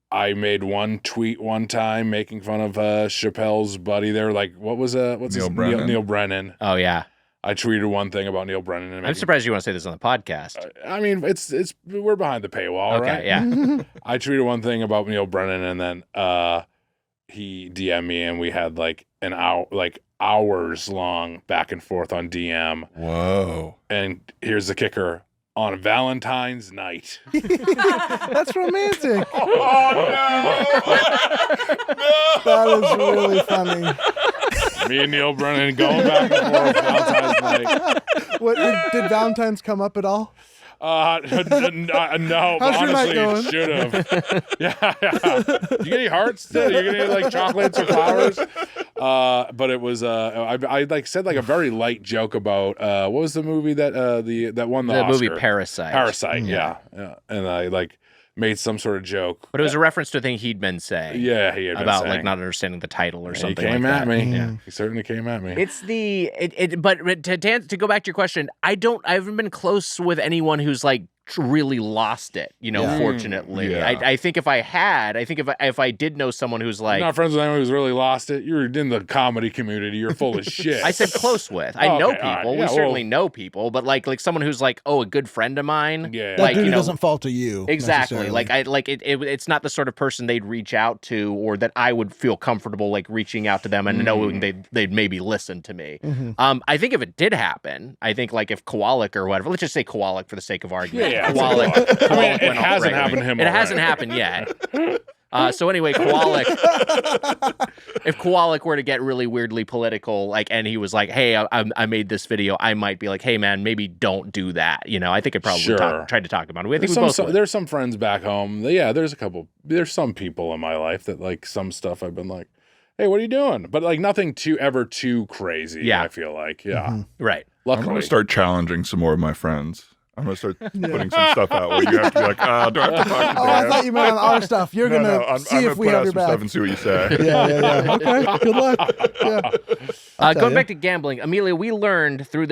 I made one tweet one time making fun of Chappelle's buddy there. What's Neil Brennan. Neil Brennan. Oh yeah. I tweeted one thing about Neil Brennan. And I'm surprised you want to say this on the podcast. I mean, we're behind the paywall, Okay, right? yeah. I tweeted one thing about Neil Brennan, and then he DM'd me, and we had an hour, hours long back and forth on DM. Whoa. And here's the kicker: on Valentine's night. That's romantic. Oh no! That is really funny. Me and Neil Brennan going back and forth Valentine's night. What did Valentine's come up at all? No, but How's your night honestly, going? it should have. Yeah. You get any hearts? You get any chocolates or flowers? But it was I said a very light joke about what was the movie that that won the Oscar? movie Parasite. Parasite, yeah. And I made some sort of joke. But it was a reference to a thing he'd been saying. Yeah, he had been about saying. not understanding the title or He something. came like at that. me. Yeah. He certainly came at me. It's but to go back to your question, I haven't been close with anyone who's really lost it, fortunately. Yeah. I think if I did know someone who's You're not friends with anyone who's really lost it. You're in the comedy community. You're full of shit. I said close with. I know Okay, all right. people. Yeah, We certainly know people, but like someone who's a good friend of mine. Yeah. That dude doesn't fall to you. Exactly. necessarily. It's not the sort of person they'd reach out to, or that I would feel comfortable reaching out to them and knowing they'd maybe listen to me. Mm-hmm. I think if it did happen, I think if Kowalik or whatever, let's just say Kowalik for the sake of argument. Yeah, Kowalik I mean, it went hasn't alt-right. happened to him It hasn't already. happened yet. So anyway, Kowalik, if Kowalik were to get really weirdly political, like, and he was like, "Hey, I made this video," I might be like, "Hey, man, maybe don't do that." You know, I think I probably tried to talk about it. I think there's some friends back home. Yeah, there's there's some people in my life that like some stuff I've been like, "Hey, what are you doing?" But like nothing too crazy. Yeah, I feel like right. Luckily, I'm gonna start challenging some more of my friends. I'm going to start putting some stuff out where you have to be like, do I have to talk to Dan? I thought you meant on our stuff. You're going to see if we have your back. And see what you say. Yeah. Okay, good luck. Yeah. Going back to gambling, Amelia, we learned through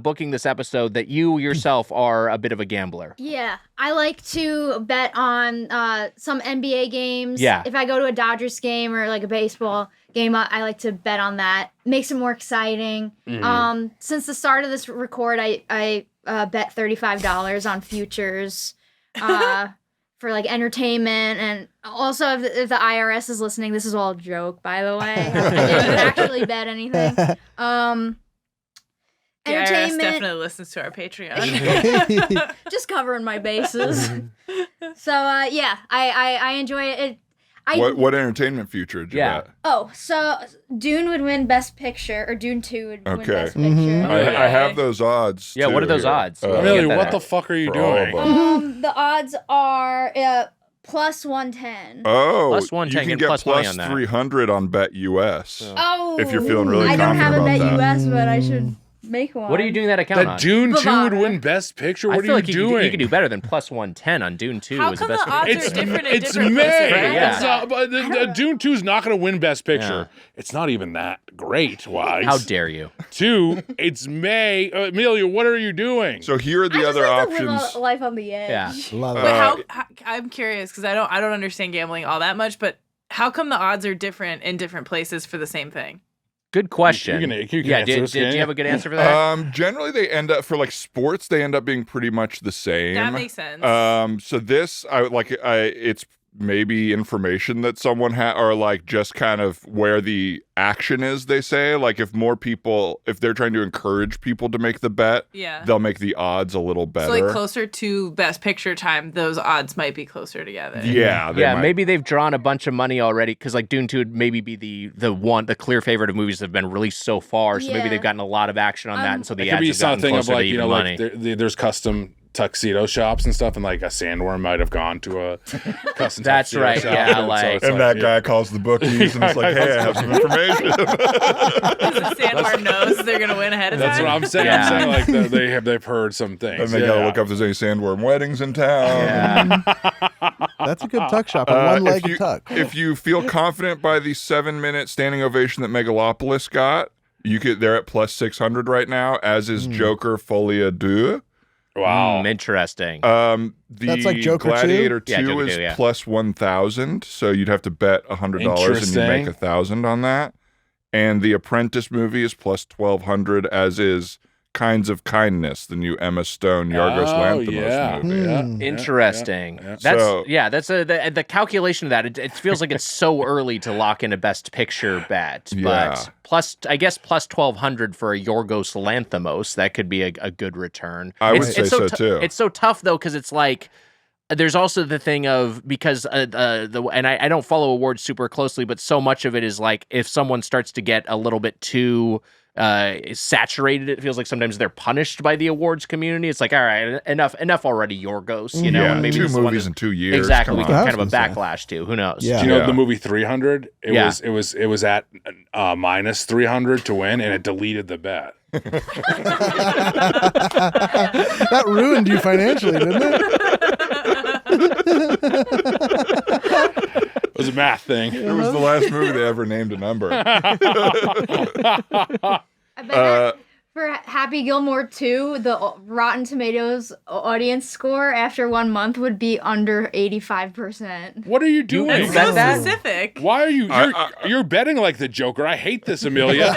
booking this episode that you yourself are a bit of a gambler. Yeah, I like to bet on some NBA games. Yeah. If I go to a Dodgers game or like a baseball game, I like to bet on that. Makes it more exciting. Mm-hmm. Since the start of this record, I bet $35 on futures for like entertainment, and also if the IRS is listening, this is all a joke, by the way. I didn't actually bet anything. The Entertainment IRS definitely listens to our Patreon. Just covering my bases. So yeah, I enjoy it. What entertainment future did you bet? Oh, so Dune would win Best Picture, or Dune 2 would win Best Picture. Mm-hmm. I have those odds. Yeah, what are those odds? Really, what the fuck are you doing? The odds are plus 110. Oh, plus 110, you can get plus money on plus that. 300 on Bet US. Oh, if you're feeling really I don't confident have a Bet about that. US, but I should make one. What are you doing that account That Dune 2 would Bavada. win Best Picture? I What feel are like you doing? You could do better than plus 110 on Dune 2 How as a come the best odds picture. are different in It's different May. places? Yeah. But Dune 2 is not going to win Best Picture. It's not even that great, Wise. How dare you? 2, it's May. Amelia, what are you doing? So here are the other I just like to options. live life on the edge. Yeah. Love Wait, it. how I'm curious because I don't understand gambling all that much, but how come the odds are different in different places for the same thing? Good question. You can yeah, answer this, did can't you you? have a good answer for that? Generally, they end up for like sports. They end up being pretty much the same. That makes sense. So this, it's maybe information that someone had, or like just kind of where the action is. They say like if they're trying to encourage people to make the bet, they'll make the odds a little better. So like closer to Best Picture time, those odds might be closer together. Yeah, maybe they've drawn a bunch of money already because like Dune 2 would maybe be the clear favorite of movies that have been released so far. So maybe they've gotten a lot of action on that, and so the It could ads be have gotten something of closer to like, even money. like there's custom tuxedo shops and stuff, and like a sandworm might have gone to a custom That's tuxedo right, shop. yeah, and, like- so And that guy calls the bookies and it's like, hey, I have some information. The sandworm knows they're gonna win ahead of That's time. what I'm saying. Yeah. I'm saying like they've heard some things. And they gotta look up if there's any sandworm weddings in town. That's a good tuck shop. A one-legged tuck. If you feel confident by the 7-minute standing ovation that Megalopolis got, they're at plus 600 right now, as is Joker Folie à Deux. Wow. Interesting. The That's like Joker 2? Gladiator 2 Yeah, Joker is 2, yeah. plus 1,000, so you'd have to bet $100 and you Interesting. make 1,000 on that. And the Apprentice movie is plus 1,200, as is Kinds of Kindness, the new Emma Stone Yorgos Lanthimos movie. Interesting. yeah. That's the calculation of that. It feels like it's so early to lock in a Best Picture bet, but plus 1,200 for a Yorgos Lanthimos, that could be a good return. I would say so too. It's so tough though because it's like. There's also the thing of because and I don't follow awards super closely, but so much of it is like if someone starts to get a little bit too saturated, it feels like sometimes they're punished by the awards community. It's like, all right, enough already, Yorgos, you know. Yeah, and maybe 2 this is one movies that- in 2 years. Exactly, Come we on. can kind of a I was gonna say. backlash to. Who knows? Yeah. Do you know Yeah. the movie 300? It was at minus 300 to win, and it deleted the bet. That ruined you financially, didn't it? It was a math thing. It was the last movie they ever named a number. I bet for Happy Gilmore 2, the Rotten Tomatoes audience score after 1 month would be under 85%. What are you doing? That's bet so that? specific. Why are you? You're betting like the Joker. I hate this, Amelia.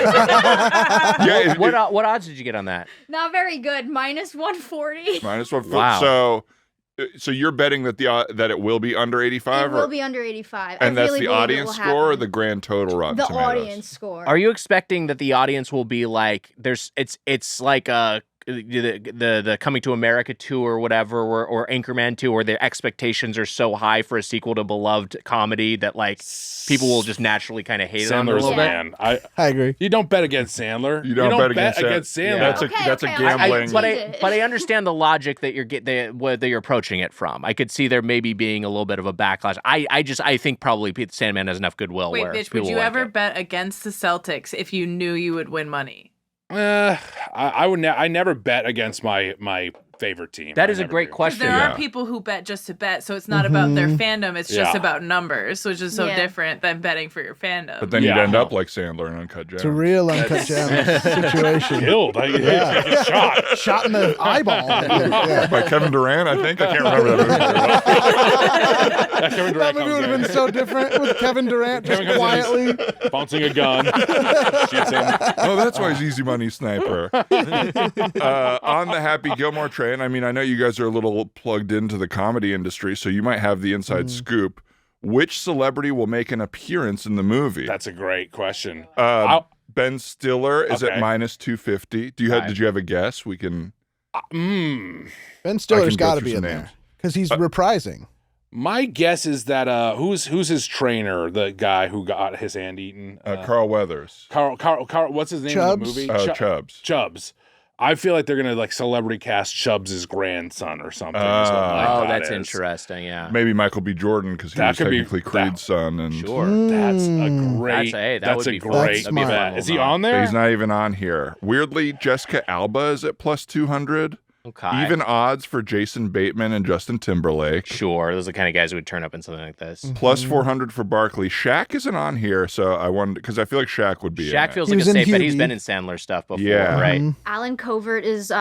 What odds did you get on that? Not very good. Minus 140. Minus 1. Wow. So you're betting that that it will be under 85, It will be under 85. and I that's really the believe it audience will score or happen. the grand total Rotten The Tomatoes? audience score. Are you expecting that the audience will be like it's like a the Coming to America 2 or whatever, or Anchorman 2, where the expectations are so high for a sequel to beloved comedy that like people will just naturally kind of hate it on it a Sandler's little a bit. man. I agree. You don't bet against Sandler. You don't bet against Sandler. Yeah. That's a Okay, gambling. But I understand the logic that that you're approaching it from. I could see there maybe being a little bit of a backlash. I think probably Sandman has enough goodwill. Wait, where bitch, people would you like ever it. bet against the Celtics if you knew you would win money? I would. I never bet against my favorite team. That I is a never great do. question. There Yeah. are people who bet just to bet, so it's not about their fandom, it's just Yeah. about numbers, which is so Yeah. different than betting for your fandom. But then you'd Yeah. end up like Sandler and Uncut Gems. It's a real Uncut Gems situation. Killed. I get shot. Shot in the eyeball. Yeah. By Kevin Durant, I think. I can't remember that movie very well. Kevin That Durant movie comes would have in, been so different with Kevin Durant just Kevin comes in, quietly. bouncing a gun, shoots him. Oh, that's why he's Easy Money Sniper. On the Happy Gilmore train, I mean, I know you guys are a little plugged into the comedy industry, so you might have the inside scoop. Which celebrity will make an appearance in the movie? That's a great question. Ben Stiller is Okay. at minus 250. Did you have a guess? We can. Ben I Stiller's can go got to through be in some there names. because he's reprising. My guess is that who's his trainer? The guy who got his hand eaten. Carl Weathers. Carl. What's his name in Chubbs? the movie? Chubbs. Chubbs. I feel like they're gonna like celebrity cast Chubbs' grandson or something. is what my Oh, thought that's is. interesting. Yeah. Maybe Michael B. Jordan because he That was could be- technically Creed's son. And Sure. That's a great. That That's would a be fun. great That'd be a bet. fun Is he little on But there? he's not even on here. Weirdly, Jessica Alba is at plus 200. Okay. Even odds for Jason Bateman and Justin Timberlake. Sure. Those are the kind of guys who would turn up in something like this. Plus 400 for Barkley. Shaq isn't on here, so I wondered because I feel like Shaq would be. in Shaq it. feels He like a was in safe bet. He's Hubie. been in Sandler stuff before, Yeah. right? Alan Covert is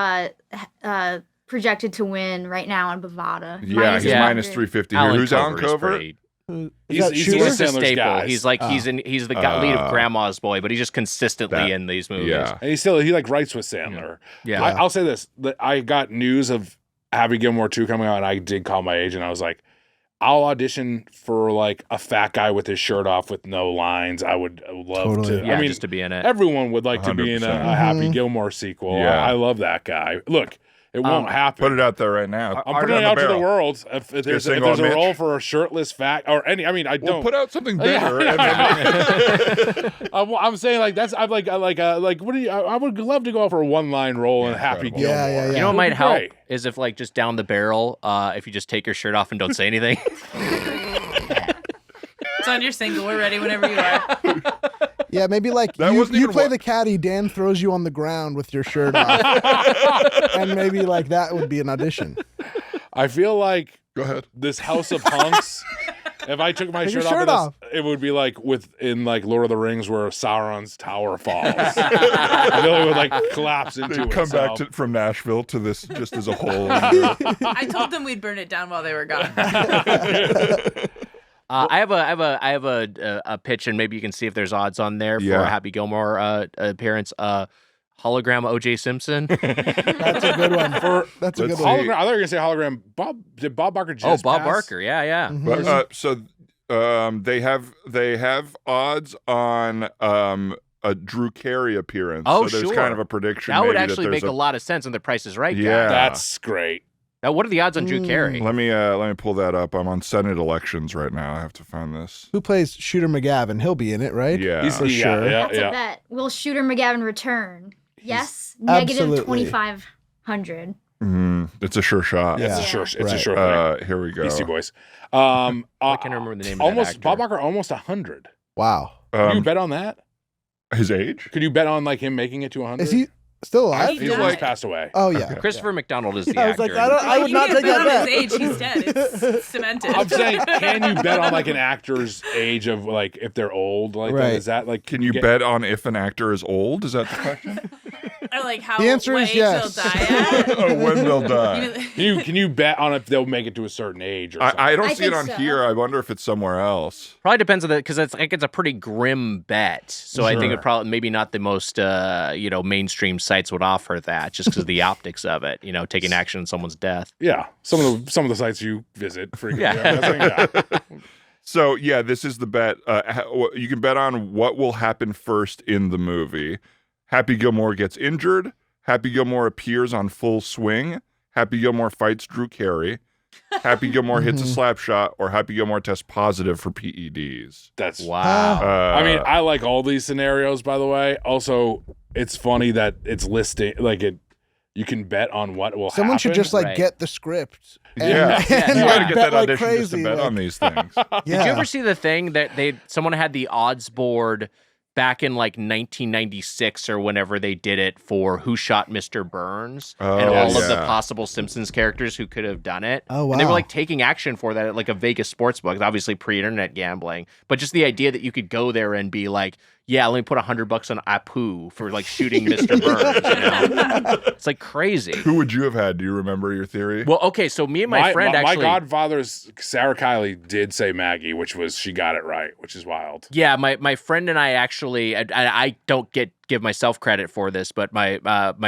projected to win right now on Bovada. Yeah, he's Yeah. minus 350 here. Who's Alan Covert is Covert? pretty- Is that he's Shooter? one of He's a Sandler's staple. guys. He's like he's the guy, lead of Grandma's Boy, but he's just consistently That- in these movies. Yeah. And he like writes with Sandler. Yeah. I'll say this: that I got news of Happy Gilmore 2 coming out, and I did call my agent. I was like, I'll audition for like a fat guy with his shirt off with no lines. I would love Totally. to. Yeah, I mean, just to be in it. everyone would like to be in a 100%. Happy Gilmore sequel. Yeah. I love that guy. Look, it won't happen. Put it out there right now. I'm Put putting it on out to the barrel. world. If there's single a Mitch. role for a shirtless fat or any, I mean, I We'll don't. put out something Yeah. bigger. and then- I'm saying like that's. I'm like what do you? I would love to go out for a one-line role in Happy incredible. Gilmore. Yeah. You know what It'd might be help great. is if like just down the barrel, if you just take your shirt off and don't say anything. It's on your single. We're ready whenever you are. Yeah, maybe like That you wasn't even play what- the caddy, Dan throws you on the ground with your shirt off. And maybe like that would be an audition. I feel like Go ahead. this House of Hunks. If I took my Take your shirt, shirt off, off. It would be like in like Lord of the Rings where Sauron's tower falls. I feel it would like collapse into They come back itself. from Nashville to this just as a whole. I told them we'd burn it down while they were gone. I have a pitch, and maybe you can see if there's odds on there for Yeah. a Happy Gilmore appearance. Hologram O.J. Simpson. That's a good one. That's a Let's good see. one. Hologram. I thought you were gonna say hologram. Did Bob Barker just Bob pass? Barker. Yeah. But, so they have odds on a Drew Carey appearance. Oh, so there's sure. kind of a prediction. That would maybe actually there's make a lot of sense in the Price is Right. Yeah. guy. That's great. Now, what are the odds on Drew Carey? Let me pull that up. I'm on Senate elections right now. I have to find this. Who plays Shooter McGavin? He'll be in it, right? Yeah. For sure. Yeah, That's a bet. Will Shooter McGavin return? Yes. Absolutely. Negative 2,500. It's a sure shot. Yeah. It's a sure. It's a Right. sure thing. Here we go. Beastie Boys. I can't remember the name of that Almost actor. Bob Barker. Almost 100. Wow. Could you bet on that? His age? Could you bet on like him making it to 100? Is he still alive? He's feel like passed away. Oh yeah. Christopher McDonald is the I was actor. like, I would You not can't take that bet on bet. his age. He's dead. It's cemented. I'm saying, can you bet on like an actor's age of like if they're old? Like Right. is that like? Can you bet on if an actor is old? Is that the question? Or like how The answer what is age yes. they'll die at. Oh, when they'll die. Can you bet on if they'll make it to a certain age or something? I don't I see it think on so. here. I wonder if it's somewhere else. Probably depends on because it's a pretty grim bet. So I think Sure. it probably maybe not the most mainstream sites would offer that just because of the optics of it. Taking action on someone's death. Yeah, some of the sites you visit frequently. Yeah. Yeah. So yeah, this is the bet. You can bet on what will happen first in the movie. Happy Gilmore gets injured. Happy Gilmore appears on Full Swing, Happy Gilmore fights Drew Carey, Happy Gilmore hits a slap shot, or Happy Gilmore tests positive for PEDs. That's Wow. I mean, I like all these scenarios, by the way. Also, it's funny that it's listing like it. You can bet on what will happen. Someone should just like Right. get the script. And, Yeah. and, You like, gotta get bet that like audition just to crazy. bet like- on these things. Yeah. Did you ever see the thing that someone had the odds board back in like 1996 or whenever they did it for Who Shot Mr. Burns and all of the yeah. possible Simpsons characters who could have done it. Oh, And they were wow. like taking action for that at like a Vegas sports book, obviously pre-internet gambling, but just the idea that you could go there and be like, yeah, let me put $100 on Apu for like shooting Mr. Burns. You know? It's like crazy. Who would you have had? Do you remember your theory? Well, okay, so me and my friend my actually. godfather's Sarah Kiley did say Maggie, which was she got it right, which is wild. Yeah, my friend and I actually, I don't give myself credit for this, but my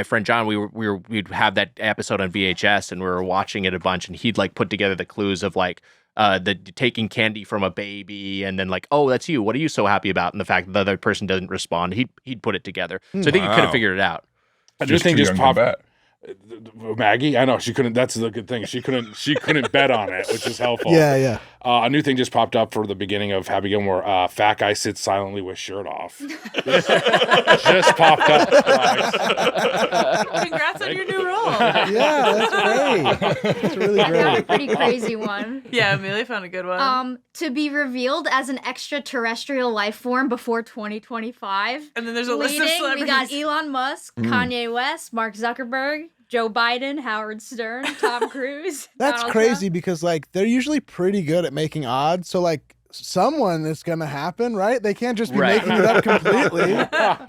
friend John, we'd have that episode on VHS and we were watching it a bunch, and he'd like put together the clues of like the taking candy from a baby, and then like, oh, that's you. What are you so happy about? And the fact that the other person doesn't respond, he'd put it together. So I think he could have Wow. figured it out. A new thing too just young to popped. bet. Maggie, I know she couldn't. That's the good thing. She couldn't bet on it, which is helpful. Yeah, yeah. A new thing just popped up for the beginning of Happy Gilmore. Fat guy sits silently with shirt off. just popped up. Congrats on your new role. Yeah, that's great. That's really I found a great. pretty crazy one. Yeah, Amelia found a good one. To be revealed as an extraterrestrial life form before 2025. And then there's a list of Leading, we got celebrities. Elon Musk, Kanye West, Mark Zuckerberg, Joe Biden, Howard Stern, Tom Cruise. That's Donald crazy Trump. because like they're usually pretty good at making odds. So like someone is gonna happen, right? They can't just be Right. making it up completely.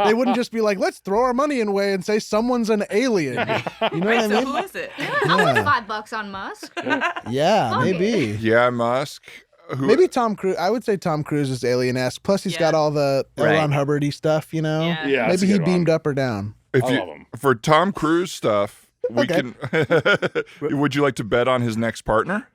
They wouldn't just be like, let's throw our money away and say someone's an alien. You know Right, what I so mean? who is it? I'll put $5 on Musk. Yeah, Fuck maybe. Yeah, Musk. Who, Maybe Tom Cruise. I would say Tom Cruise is alien-esque. Plus, he's got Yeah. all the Right. Elon Hubbardy stuff, you know? Yeah. Yeah, that's Maybe a he good beamed one. up or down. if I you, love him. for Tom Cruise stuff, we Okay. can. Would you like to bet on his next partner?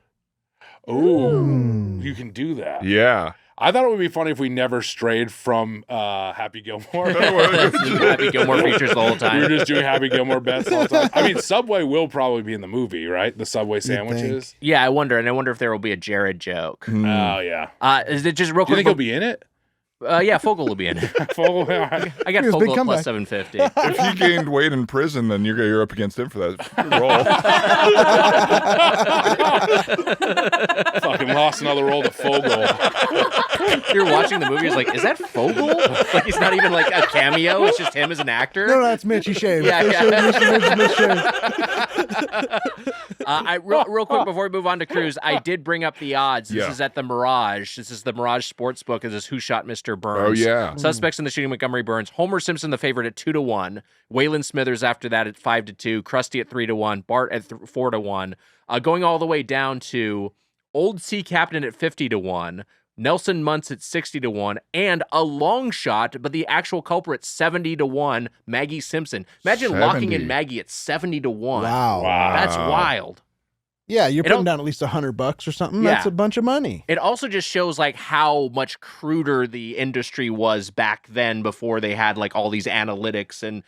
Ooh, you can do that. Yeah. I thought it would be funny if we never strayed from Happy Gilmore. Happy Gilmore features the whole We were time. just doing Happy Gilmore bets all the time. I mean, Subway will probably be in the movie, right? The Subway sandwiches. Yeah, I wonder if there will be a Jared joke. Hmm. Oh yeah. Is it just real Do you quick? think he'll be in it? Yeah, Fogel will be in it. Full- I got He was a big Fogel at comeback. plus 750. If he gained weight in prison, then you're up against him for that role. Fucking lost another role to Fogel. You're watching the movie, it's like, is that Fogel? Like, he's not even like a cameo. It's just him as an actor. No, that's Mitch. He shaved. Yeah, They yeah. shaved Mitch shaved. Real quick before we move on to Cruise, I did bring up the odds. This Yeah. is at the Mirage. This is the Mirage Sportsbook. This is Who Shot Mr. Burns. Oh, yeah. Suspects in the shooting of Montgomery Burns. Homer Simpson, the favorite, at 2-1. Waylon Smithers after that at 5-2. Krusty at 3-1. Bart at 4-1. Going all the way down to Old Sea Captain at 50-1. Nelson Muntz at 60-1, and a long shot, but the actual culprit 70-1, Maggie Simpson. Imagine locking 70. in Maggie at 70-1. Wow. That's wild. Yeah, you're It putting al- down at least $100 or something. Yeah. That's a bunch of money. It also just shows like how much cruder the industry was back then before they had like all these analytics and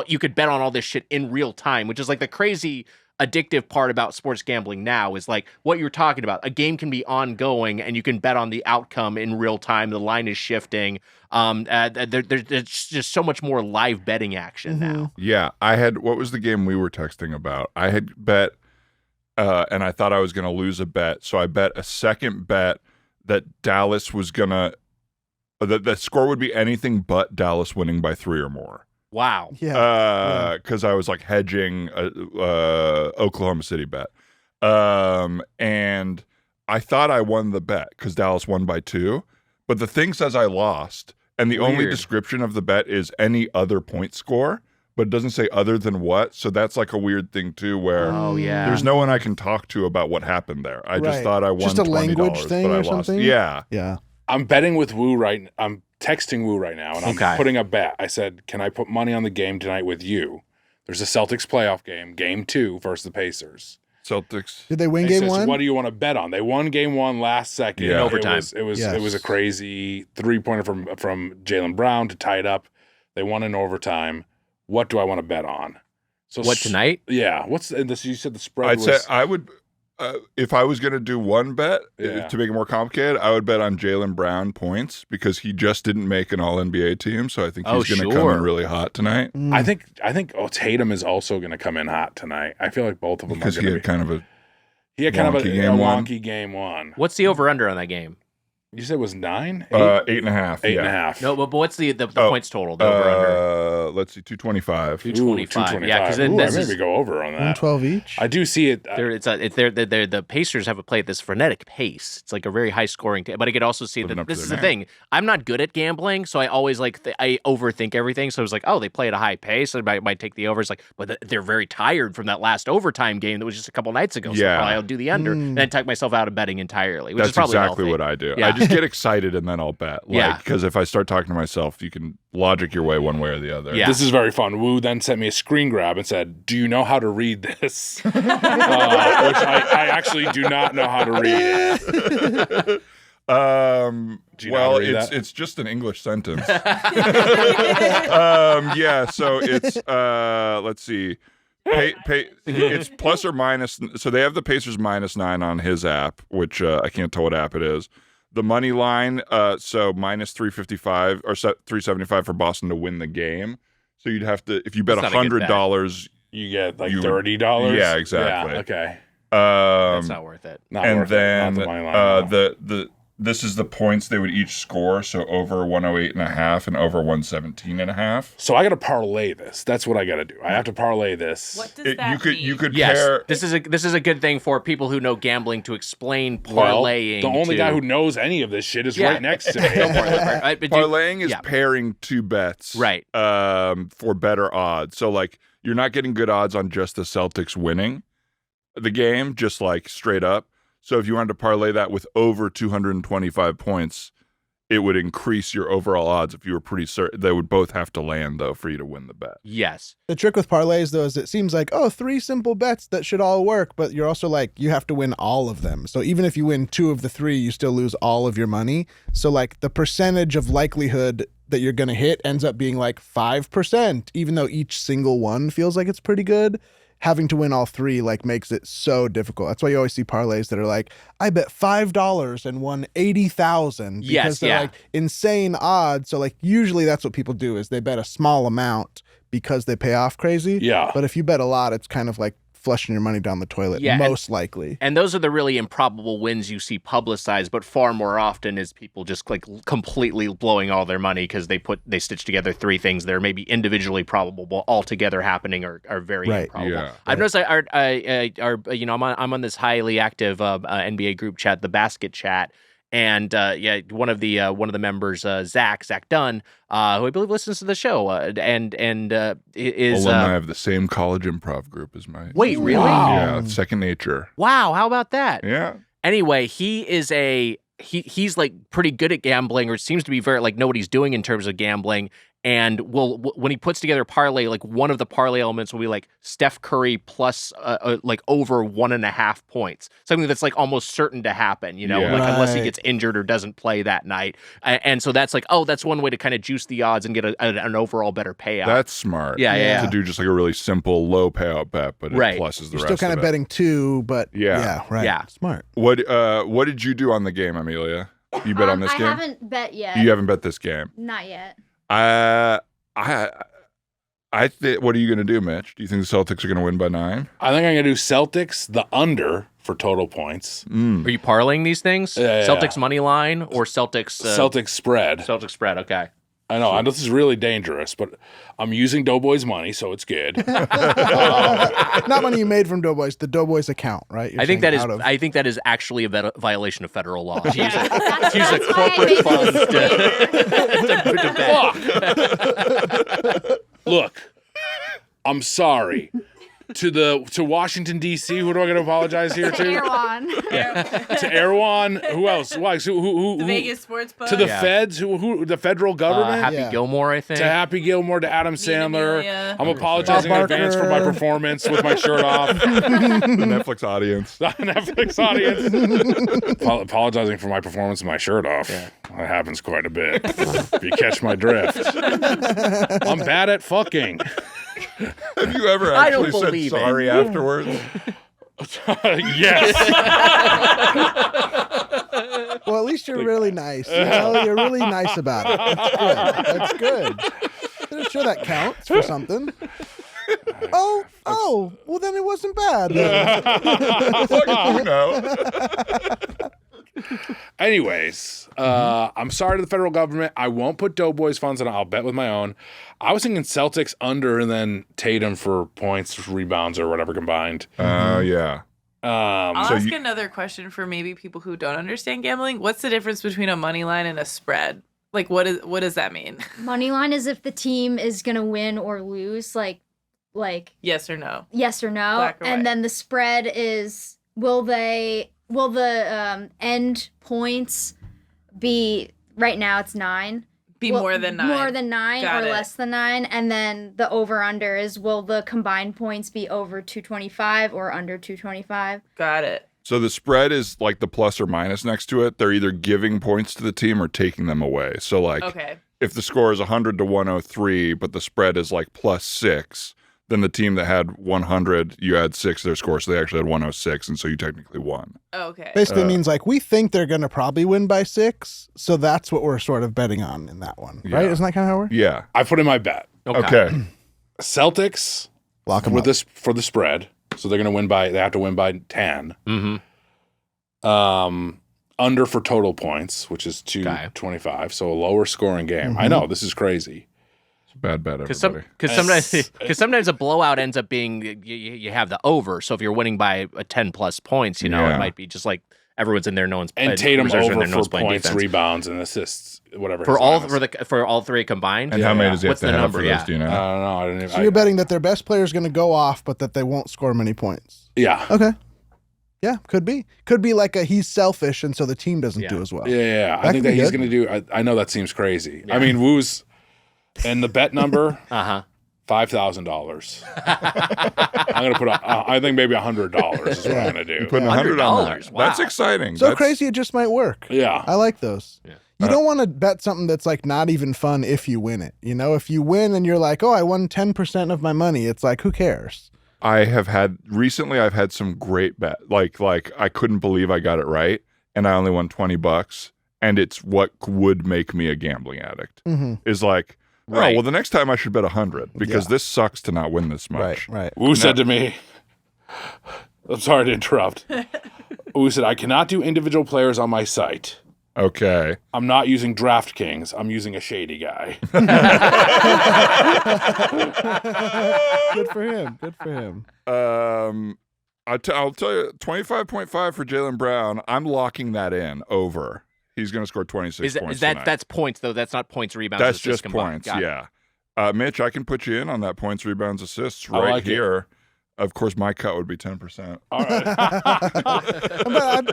you could bet on all this shit in real time, which is like the crazy addictive part about sports gambling now is like what you're talking about. A game can be ongoing and you can bet on the outcome in real time. The line is shifting. There's just so much more live betting action now. Yeah, I had. What was the game we were texting about? I had bet, and I thought I was going to lose a bet, so I bet a second bet that Dallas was gonna. That the score would be anything but Dallas winning by 3 or more. Wow. Yeah. Because I was like hedging Oklahoma City bet, and I thought I won the bet because Dallas won by 2, but the thing says I lost, and the only Weird. description of the bet is any other point score, but it doesn't say other than what. So that's like a weird thing too, where Oh yeah. there's no one I can talk to about what happened there. I just Right. thought I won Just a $20, language thing but I or lost. something? Yeah. Yeah. I'm betting with Woo I'm texting Woo right now, and I'm Okay. putting a bet. I said, "Can I put money on the game tonight with you?" There's a Celtics playoff game, Game 2 versus the Pacers. Celtics. Did they win He game says, one? what do you want to bet on? They won Game 1 last second. Yeah. In overtime. It was Yes. a crazy 3-pointer from Jaylen Brown to tie it up. They won in overtime. What do I want to bet on? So What, tonight? Yeah. What's and this? You said the spread I'd was. say I would, if I was going to do one bet to make it more complicated, I would bet on Jaylen Brown points because he just didn't make an All NBA team, so I think he's going to come in really hot tonight. I think Tatum is also going to come in hot tonight. I feel like both of them because are he going had to be. kind of a He had kind of a wonky wonky game one. What's the over-under on that game? You said it was 9? 8.5. 8.5. No, but what's the points total? The over-under? Let's see, 225. 225. Yeah, because then I this maybe is, go over on that. 112 each. I do see it. the Pacers have a play at this frenetic pace. It's like a very high scoring, but I could also see Living that up to this is their the name. thing. I'm not good at gambling, so I always I overthink everything. So I was like, oh, they play at a high pace. I might take the overs. Like, but they're very tired from that last overtime game that was just a couple nights ago. So probably I'll do the under, and then talk myself out of betting entirely. Which That's is probably exactly healthy. what I do. Yeah. I just get excited and then I'll bet. Yeah. Because if I start talking to myself, you can logic your way one way or the other. Yeah. This is very fun. Wu then sent me a screen grab and said, "Do you know how to read this?" Which I actually do not know how to read it. Do you know how to read that? It's just an English sentence. Yeah, so it's let's see. It's plus or minus. So they have the Pacers -9 on his app, which I can't tell what app it is. The money line, so minus 355 or 375 for Boston to win the game. So you'd have to, if you bet That's not a good $100, You get like You- $30. Yeah, exactly. Yeah, okay. That's not worth it. Not and worth then it. Not the money line, no. this is the points they would each score. So over 108.5 and over 117.5. So I got to parlay this. That's what I got to do. I have to parlay this. What does that mean? You could Yes, pair. this is a good thing for people who know gambling to explain Well, parlaying. the only to- guy who knows any of this shit is Yeah. right next to me. Go for it, Lippert. But do- Parlaying is yeah. pairing two bets, Right. For better odds. So like you're not getting good odds on just the Celtics winning the game, just like straight up. So if you wanted to parlay that with over 225 points, it would increase your overall odds. If you were pretty certain, they would both have to land though for you to win the bet. Yes. The trick with parlays, though, is it seems like, 3 simple bets that should all work, but you're also like, you have to win all of them. So even if you win 2 of the 3, you still lose all of your money. So like the percentage of likelihood that you're going to hit ends up being like 5%, even though each single one feels like it's pretty good. Having to win all 3 like makes it so difficult. That's why you always see parlays that are like, I bet $5 and won 80,000 because Yes, they're yeah. like insane odds. So like usually that's what people do is they bet a small amount because they pay off crazy. Yeah. But if you bet a lot, it's kind of like flushing your money down the toilet, Yeah, most likely. And those are the really improbable wins you see publicized, but far more often is people just like completely blowing all their money because they stitch together 3 things that are maybe individually probable, but all together happening are very Right. improbable. Yeah. I've noticed I'm on this highly active NBA group chat, the basket chat. And one of the members, Zach Dunn, who I believe listens to the show, and is Alumni of the same college improv group as mine. wait, really? Yeah, second nature. Wow, how about that? Yeah. Anyway, he is he's like pretty good at gambling, or seems to be very like know what he's doing in terms of gambling. And when he puts together a parlay, like one of the parlay elements will be like Steph Curry plus like over 1.5 points, something that's like almost certain to happen, Yeah. like unless he Right. gets injured or doesn't play that night. And so that's like, that's one way to kind of juice the odds and get an overall better payout. That's smart. Yeah. To do just like a really simple low payout bet, but Right. it pluses the You're rest still kind of it. betting 2, but Yeah. right. Yeah. Smart. What did you do on the game, Amelia? You bet on this I game? haven't bet yet. You haven't bet this game. Not yet. What are you going to do, Mitch? Do you think the Celtics are going to win by 9? I think I'm going to do Celtics, the under for total points. Are you parlaying these things? Yeah. Celtics money line or Celtics Celtics spread. Celtics spread. Okay. I know this is really dangerous, but I'm using Doughboys money, so it's good. Not money you made from Doughboys, the Doughboys account, right? You're I think saying that is actually a violation of federal law. To use That's a why I corporate made fund this to bet. Look, I'm sorry. To Washington, D.C., who do I got to apologize here to? Erwan. To Erwan? Who else? Why? So who The Vegas sports book. to the Yeah. feds? Who? The federal government? Happy Yeah. Gilmore, I think. To Happy Gilmore, to Adam Sandler. Amelia. I'm apologizing in Bob advance for my Barker. performance with my shirt off. The Netflix audience. The Netflix audience. Apologizing for my performance with my shirt off. That happens quite a bit. If you catch my drift. I'm bad at fucking. Have you ever I don't actually said believe it. sorry afterwards? Yes. Well, at least you're really nice. You know, you're really nice about it. That's good. I'm sure that counts for something. Oh, well then it wasn't bad. You know. Anyways, I'm sorry to the federal government. I won't put Doughboys funds in. I'll bet with my own. I was thinking Celtics under and then Tatum for points, rebounds, or whatever combined. Yeah. I'll ask another question for maybe people who don't understand gambling. What's the difference between a money line and a spread? Like, what does that mean? Money line is if the team is gonna win or lose, like yes or no. yes or no, Black or and white. then the spread is will the end points be right now it's 9. Be Will- more than 9. More than 9 Got or it. less than 9, and then the over under is will the combined points be over 225 or under 225? Got it. So the spread is like the plus or minus next to it. They're either giving points to the team or taking them away. So like Okay. if the score is 100 to 103, but the spread is like +6, then the team that had 100, you add 6 to their score, so they actually had 106, and so you technically won. Okay. Basically means like we think they're going to probably win by 6, so that's what we're sort of betting on in that one, right? Yeah. Isn't that kind of how it works? Yeah. I put in my bet. Okay. Celtics Lock 'em with up. this for the spread, so they're going to win by. They have to win by 10. Mm-hmm. Under for total points, which is 225, so a lower scoring game. I know this is crazy. It's a bad bet, Because everybody. sometimes a blowout ends up being you have the over. So if you're winning by 10 plus points, you know Yeah. it might be just like everyone's in there, no one's And Tatum reserves are in over there, no one's for playing points, defense. rebounds, and assists, whatever. For his all line is. for all three combined. And how many does he have What's to the have number? for this, do you know? I don't know. I didn't even. So you're betting that their best player is going to go off, but that they won't score many points. Yeah. Okay. Yeah, could be. Could be like he's selfish, and so the team doesn't do as well. Yeah. I That think could that be he's good. going to do. I know that seems crazy. I mean, Woo's and the bet number $5,000. I'm going to put. I think maybe $100 is what I'm going to do. Putting $100 on that. $100, wow. That's exciting. So That's, crazy, it just might work. Yeah. I like those. Yeah. You don't want to bet something that's like not even fun if you win it. You know, if you win and you're like, oh, I won 10% of my money, it's like, who cares? I've had some great bet. Like I couldn't believe I got it right, and I only won $20, and it's what would make me a gambling addict. Mm-hmm. Is like, Right. oh, well, the next time I should bet 100 because this sucks to not win this much. Right. Wu said to me, I'm sorry to interrupt. Wu said, I cannot do individual players on my site. Okay. I'm not using DraftKings. I'm using a shady guy. Good for him. Good for him. I'll tell you, 25.5 for Jaylen Brown. I'm locking that in over. He's going to score 26 points Is that tonight. that's points though? That's not points, rebounds. That's assists just combined. points. Got it. Yeah. Mitch, I can put you in on that points, rebounds, assists I right like it. here. Of course, my cut would be 10%. All right.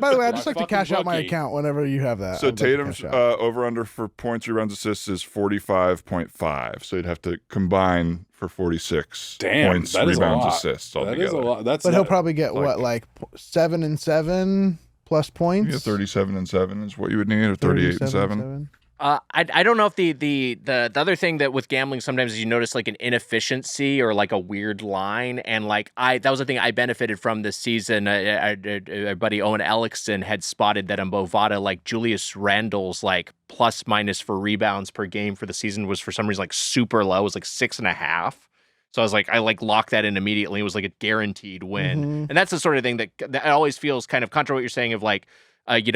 By the way, I'd just My like to cash fucking out my bookie. account whenever you have that. So I'd like to Tatum's cash out. over-under for points, rebounds, assists is 45.5. So you'd have to combine for 46 Damn, points, that is a rebounds, lot. assists That altogether. is a lot. That's But he'll not- probably get what, like 7 and 7 plus points? Yeah, 37 and 7 is what you would need, or 38 and 7. I don't know if the other thing that with gambling sometimes is you notice like an inefficiency or like a weird line, and like that was the thing I benefited from this season. Our buddy Owen Ellickson had spotted that on Bovada, like Julius Randle's like plus minus for rebounds per game for the season was for some reason like super low. It was like 6.5. So I was like, I like locked that in immediately. It was like a guaranteed win, and that's the sort of thing that always feels kind of contra what you're saying of like.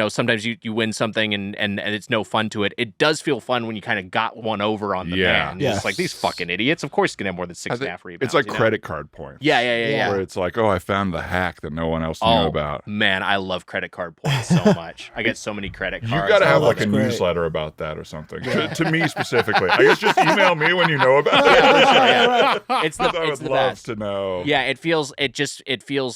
Sometimes you win something and it's no fun to it. It does feel fun when you kind of got one over on the man. You're just like, these fucking idiots. Of course, you can have more than 6.5 rebounds. It's like you know? credit card points. Yeah. Where it's like, oh, I found the hack that no one else knew Oh, about. man, I love credit card points so much. I get so many credit cards. You've got to have like a that's great. newsletter about that or something. To me specifically. I guess just email me when you know about it. Yeah, for sure, yeah. It's the, I it's would the love best. to know. Yeah, it feels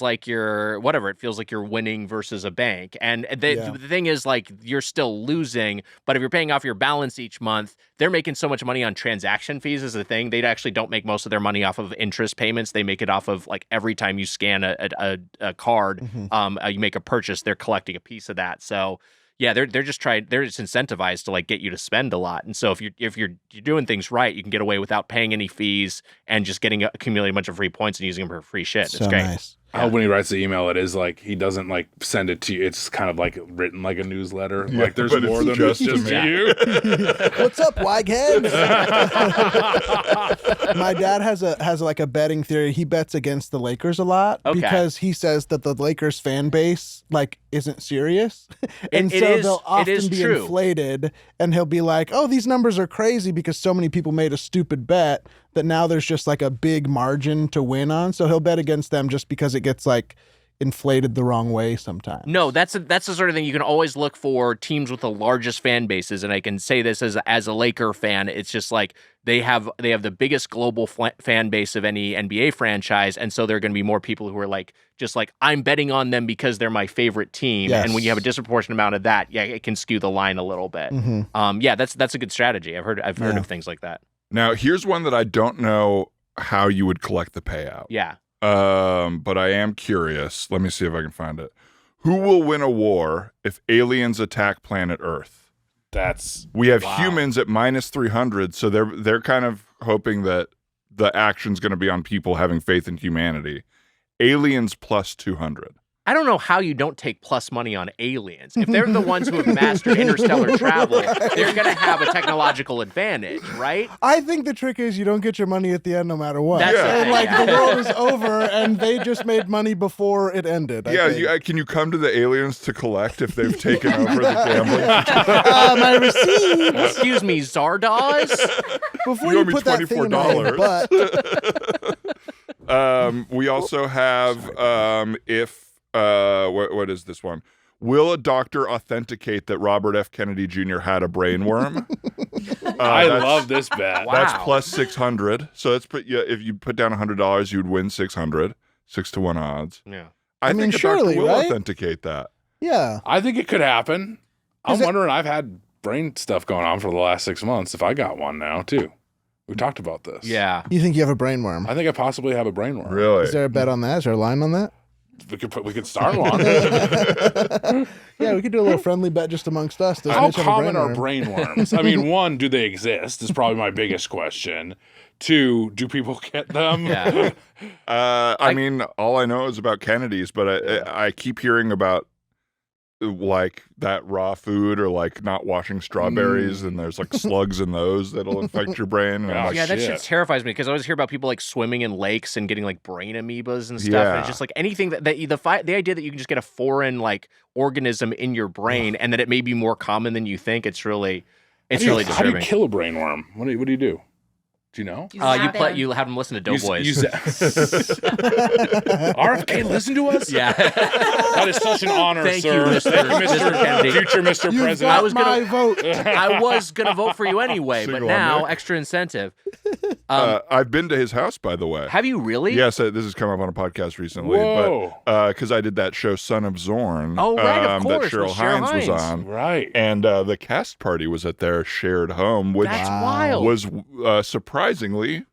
like you're whatever. It feels like you're winning versus a bank. And the thing is, like, you're still losing, but if you're paying off your balance each month, they're making so much money on transaction fees is the thing. They actually don't make most of their money off of interest payments. They make it off of like every time you scan a card, you make a purchase, they're collecting a piece of that. So Yeah, they're just incentivized to like get you to spend a lot. And so if you're doing things right, you can get away without paying any fees and just accumulating a bunch of free points and using them for free shit. So It's great. nice. I hope when he writes the email, it is like he doesn't like send it to you. It's kind of like written like a newsletter. Yeah, like there's but more it's than just just to me. you. What's up, wagheads? My dad has like a betting theory. He bets against the Lakers a lot because he says that the Lakers fan base like isn't serious, and they'll often be inflated. And he'll be like, "Oh, these numbers are crazy because so many people made a stupid bet that now there's just like a big margin to win on." So he'll bet against them just because it gets like inflated the wrong way sometimes. No, that's the sort of thing you can always look for teams with the largest fan bases, and I can say this as a Laker fan, it's just like they have the biggest global fan base of any NBA franchise, and so there are going to be more people who are like just like I'm betting on them because they're my favorite team, Yes. and when you have a disproportionate amount of that, yeah, it can skew the line a little bit. Yeah, that's a good strategy. I've heard of things like that. Now, here's one that I don't know how you would collect the payout. Yeah. But I am curious. Let me see if I can find it. Who will win a war if aliens attack planet Earth? We have humans at -300, so they're kind of hoping that the action's going to be on people having faith in humanity. Aliens +200. I don't know how you don't take plus money on aliens. If they're the ones who have mastered interstellar travel, they're going to have a technological advantage, right? I think the trick is you don't get your money at the end no matter what. That's the And thing, like yeah. the world is over and they just made money before it ended. I think. Can you come to the aliens to collect if they've taken over the gambling? My receipt. Excuse me, Zardoz? Before You you, owe me put that thing in my $24. butt. We also have what is this one? Will a doctor authenticate that Robert F. Kennedy Jr. had a brainworm? I love this bet. Wow. That's +600. So that's if you put down $100, you would win 600. 6-1 odds. Yeah. I mean, think a surely, doctor will right? authenticate that. Yeah. I think it could happen. I'm Is it- wondering. I've had brain stuff going on for the last 6 months. If I got one now too, we talked about this. Yeah. You think you have a brainworm? I think I possibly have a brainworm. Really? Is there a bet on that? Is there a line on that? We could start one. Yeah, we could do a little friendly bet just amongst us. Does How Mitch have a common are brainworm? brainworms? I mean, one, do they exist? Is probably my biggest question. Two, do people get them? Yeah. I mean, all I know is about Kennedy's, but I keep hearing about like that raw food or like not washing strawberries and there's like slugs in those that'll infect your brain. And I'm like, Yeah, that shit. shit terrifies me because I always hear about people like swimming in lakes and getting like brain amoebas and stuff. And Yeah. it's just like anything the idea that you can just get a foreign like organism in your brain and that it may be more common than you think. It's really How do you disturbing. kill a brainworm? What do you do? Do you know? You Zap you have them listen to Doughboys. RFK, listen to us. Yeah. That is such an honor, Thank you, sir. Mr. Thank you, Mr. Kennedy. Future Mr. You've President. got I was gonna- my vote. I was gonna vote for you anyway, but Single now on Nick. extra incentive. I've been to his house, by the way. Have you really? Yes, this has come up on a podcast recently. Whoa. But because I did that show, Son of Zorn, Oh, right, of course, that Cheryl with Cheryl Hines was Hines. on. Right. And the cast party was at their shared home, which That's wild. was surprisingly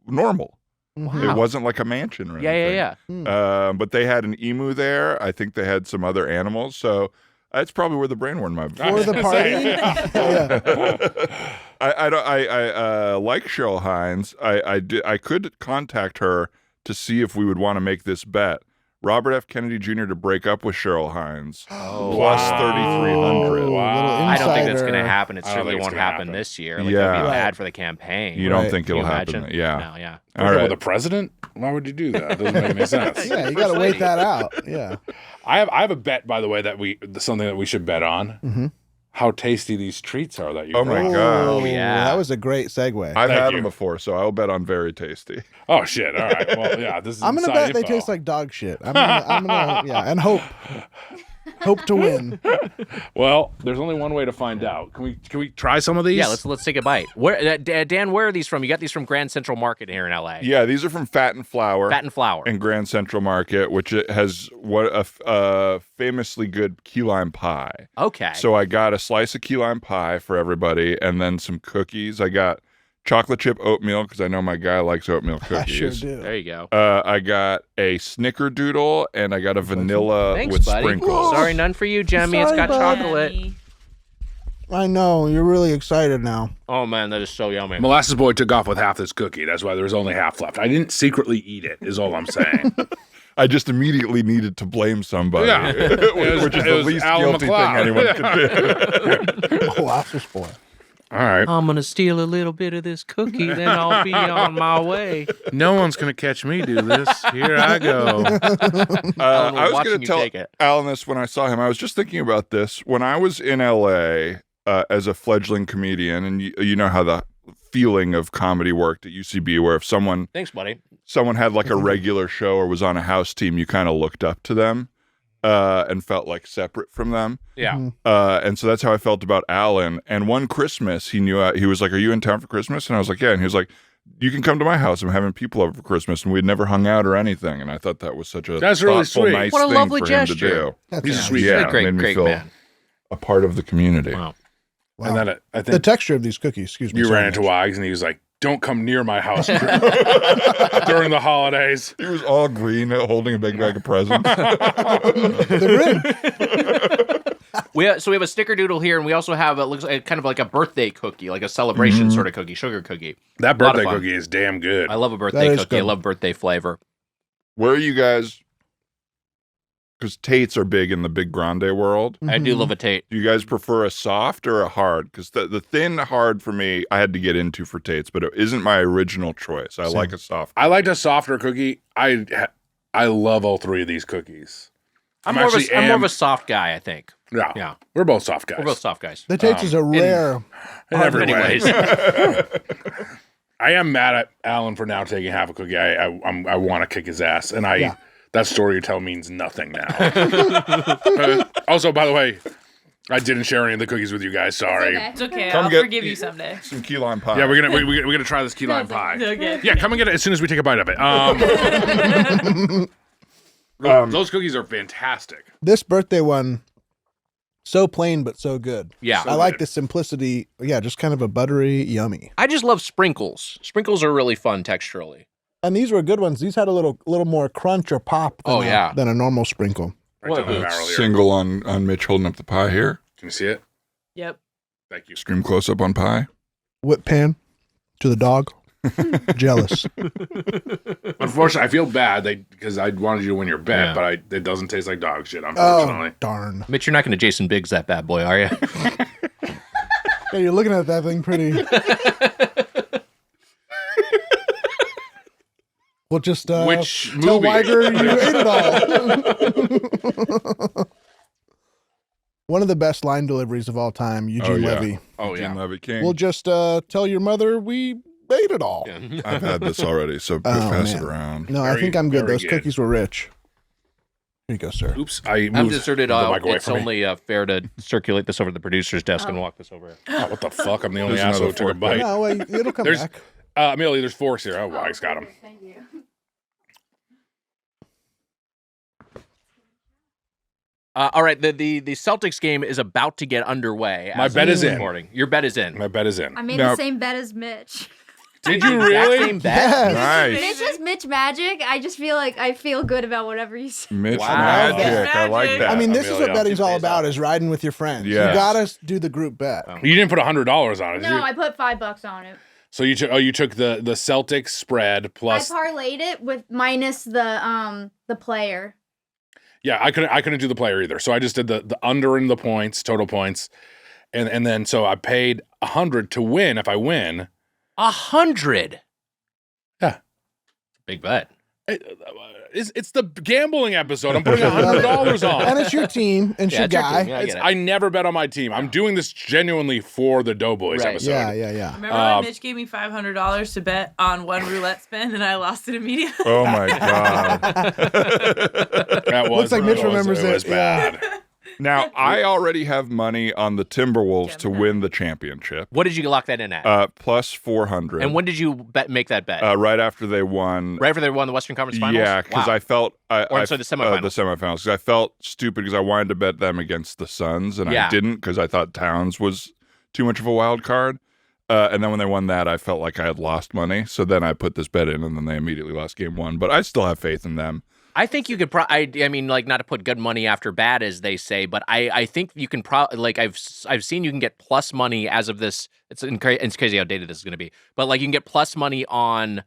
normal. Mhm. It wasn't like a mansion or anything. Yeah. But they had an emu there. I think they had some other animals. So that's probably where the brainworm might be. For the party? Yeah. I like Cheryl Hines. I could contact her to see if we would want to make this bet. Robert F. Kennedy Jr. to break up with Cheryl Hines Oh, plus wow. 3,300. Little I don't think that's insider. going to happen. It I don't certainly think it's won't gonna happen happen. this year. Like, Yeah. that'd be Right. bad for the campaign. You don't Right. think Can it'll you happen? imagine? Yeah. No, yeah. All With right. the president? Why would you do that? It doesn't make any sense. Yeah, you First got to wait lady. that out. Yeah. I have a bet, by the way, that something that we should bet on. Mm-hmm. How tasty these treats are that you Oh my brought. God. Oh, yeah. That was a great segue. I've Thank had you. them before, so I'll bet on very tasty. Oh shit! All right. Well, yeah. This is I'm gonna inside bet they info. taste like dog shit. I'm gonna yeah, and hope to win. Well, there's only one way to find out. Can we try some of these? Yeah, let's take a bite. Where Dan, where are these from? You got these from Grand Central Market here in LA. Yeah, these are from Fat and Flour. Fat and Flour. in Grand Central Market, which it has a famously good key lime pie. Okay. So I got a slice of key lime pie for everybody, and then some cookies. I got chocolate chip oatmeal because I know my guy likes oatmeal cookies. I sure do. There you go. I got a snickerdoodle and I got a vanilla Thanks, with buddy. sprinkles. Sorry, none for you, Jemmy. It's got Sorry, bud. chocolate. I know. You're really excited now. Oh man, that is so yummy. Molasses Boy took off with half this cookie. That's why there was only half left. I didn't secretly eat it, is all I'm saying. I just immediately needed to blame somebody, Yeah. which is the least Alan guilty McLeod. thing anyone could do. Molasses Boy. All right. I'm gonna steal a little bit of this cookie, then I'll be on my way. No one's going to catch me do this. Here I go. Alan, I we're was watching going you to tell take it. Alan this when I saw him. I was just thinking about this. When I was in LA as a fledgling comedian, and you know how the feeling of comedy worked at UCB, where if someone Thanks, buddy. had like a regular show or was on a house team, you kind of looked up to them and felt like separate from them. Yeah. And so that's how I felt about Alan. And one Christmas, he knew he was like, "Are you in town for Christmas?" And I was like, "Yeah." And he was like, "You can come to my house. I'm having people over for Christmas." And we'd never hung out or anything. And I thought that was such a That's really thoughtful, sweet. nice What a thing lovely for gesture. him to do. That's He's a nice. sweet Yeah, Great, made me great feel man. a part of the community. Wow. Wow. And then I The think texture of these cookies, excuse me. you sorry, ran into Mitch. Wags and he was like, "Don't come near my house during the holidays." He was all green, holding a big bag of presents. They're in. So we have a snickerdoodle here, and we also have it looks like kind of like a birthday cookie, like a celebration sort of cookie, sugar cookie. That Lot of birthday fun. cookie is damn good. I love a birthday is cookie. I good. love birthday flavor. Where are you guys? Because Tates are big in the Big Grande world. I do love a Tate. Do you guys prefer a soft or a hard? Because the thin hard for me, I had to get into for Tates, but it isn't my original choice. I Same. like a soft. I liked a softer cookie. I love all three of these cookies. I'm more of a soft guy, I think. Yeah. Yeah. We're both soft guys. We're both soft guys. The Tates is a rare. in every many way. ways. I am mad at Alan for now taking half a cookie. I want to kick his ass, and Yeah. that story you tell means nothing now. Also, by the way, I didn't share any of the cookies with you guys. Sorry. Okay. It's okay. Come I'll get- forgive you someday. Some key lime pie. Yeah, we're gonna try this key lime pie. Okay. Yeah, come and get it as soon as we take a bite of it. Those cookies are fantastic. This birthday one, so plain but so good. Yeah. I like good. the simplicity. Yeah, just kind of a buttery, yummy. I just love sprinkles. Sprinkles are really fun texturally. And these were good ones. These had a little more crunch or pop than, Oh, yeah. than a normal sprinkle. Right down the barrel here. Single on Mitch holding up the pie here. Can you see it? Yep. Thank you. Stream close up on pie. Whip pan to the dog. Jealous. Unfortunately, I feel bad because I wanted you to win your bet, Yeah. but it doesn't taste like dog shit, unfortunately. Oh, darn. Mitch, you're not going to Jason Biggs that bad boy, are you? Yeah, you're looking at that thing pretty. We'll just Which tell movie? Weiger you ate it all. One of the best line deliveries of all time, Eugene yeah. Levy. Oh, Gene yeah. Levy King. We'll just tell your mother we ate it all. I've had this already, so pass it around. No, I Very, think I'm good. very Those good. cookies were rich. Here you go, sir. Oops, I I've moved deserted. the mic away It's from me. only fair to circulate this over to the producer's desk and walk this over. Oh, what the fuck? I'm the only There's asshole who another took a fork bite. No, wait, it'll come There's- back. Amelia, there's forks here. Oh, Wags got them. Thank you. All right, the Celtics game is about to get underway. My as bet of is this in. recording. Your bet is in. My bet is in. I made Now- the same bet as Mitch. Did you Exact really? same bet? Yes. Nice. Mitch is Mitch Magic. I just feel like I feel good about whatever you say. Mitch Wow. Magic. I like Magic. that. I mean, this is Amelia. what betting's all Two about: days is riding with your friends. Yes. You gotta do the group bet. You didn't put $100 on it, did No, you? I put $5 on it. So you took the Celtics spread plus. I parlayed it with minus the player. Yeah, I couldn't do the player either. So I just did the under in the points, total points, and then so I paid 100 to win if I win. 100. Yeah. Big bet. It's the gambling episode. I'm putting $100 on. And it's your team, and it's Yeah, your it's your guy. team, yeah. I get it. I never bet on my team. I'm doing this genuinely for the Doughboys Right. episode. Yeah. Remember when Mitch gave me $500 to bet on one roulette spin and I lost it immediately? Oh my god. That was Looks like Mitch brutal. remembers It was it, yeah. bad. Now I already have money on the Timberwolves to win the championship. What did you lock that in at? Plus 400. and when did you make that bet? Right after they won. right after they won the Western Conference Finals? Yeah, because Wow. I felt Or, I sorry, the semifinals. the semifinals because I felt stupid because I wanted to bet them against the Suns and Yeah. I didn't because I thought Towns was too much of a wild card. And then when they won that, I felt like I had lost money. So then I put this bet in, and then they immediately lost game one. But I still have faith in them. I think you could I mean, like, not to put good money after bad, as they say, but I think you can like, I've seen you can get plus money as of this. It's crazy how dated this is going to be, but like, you can get plus money on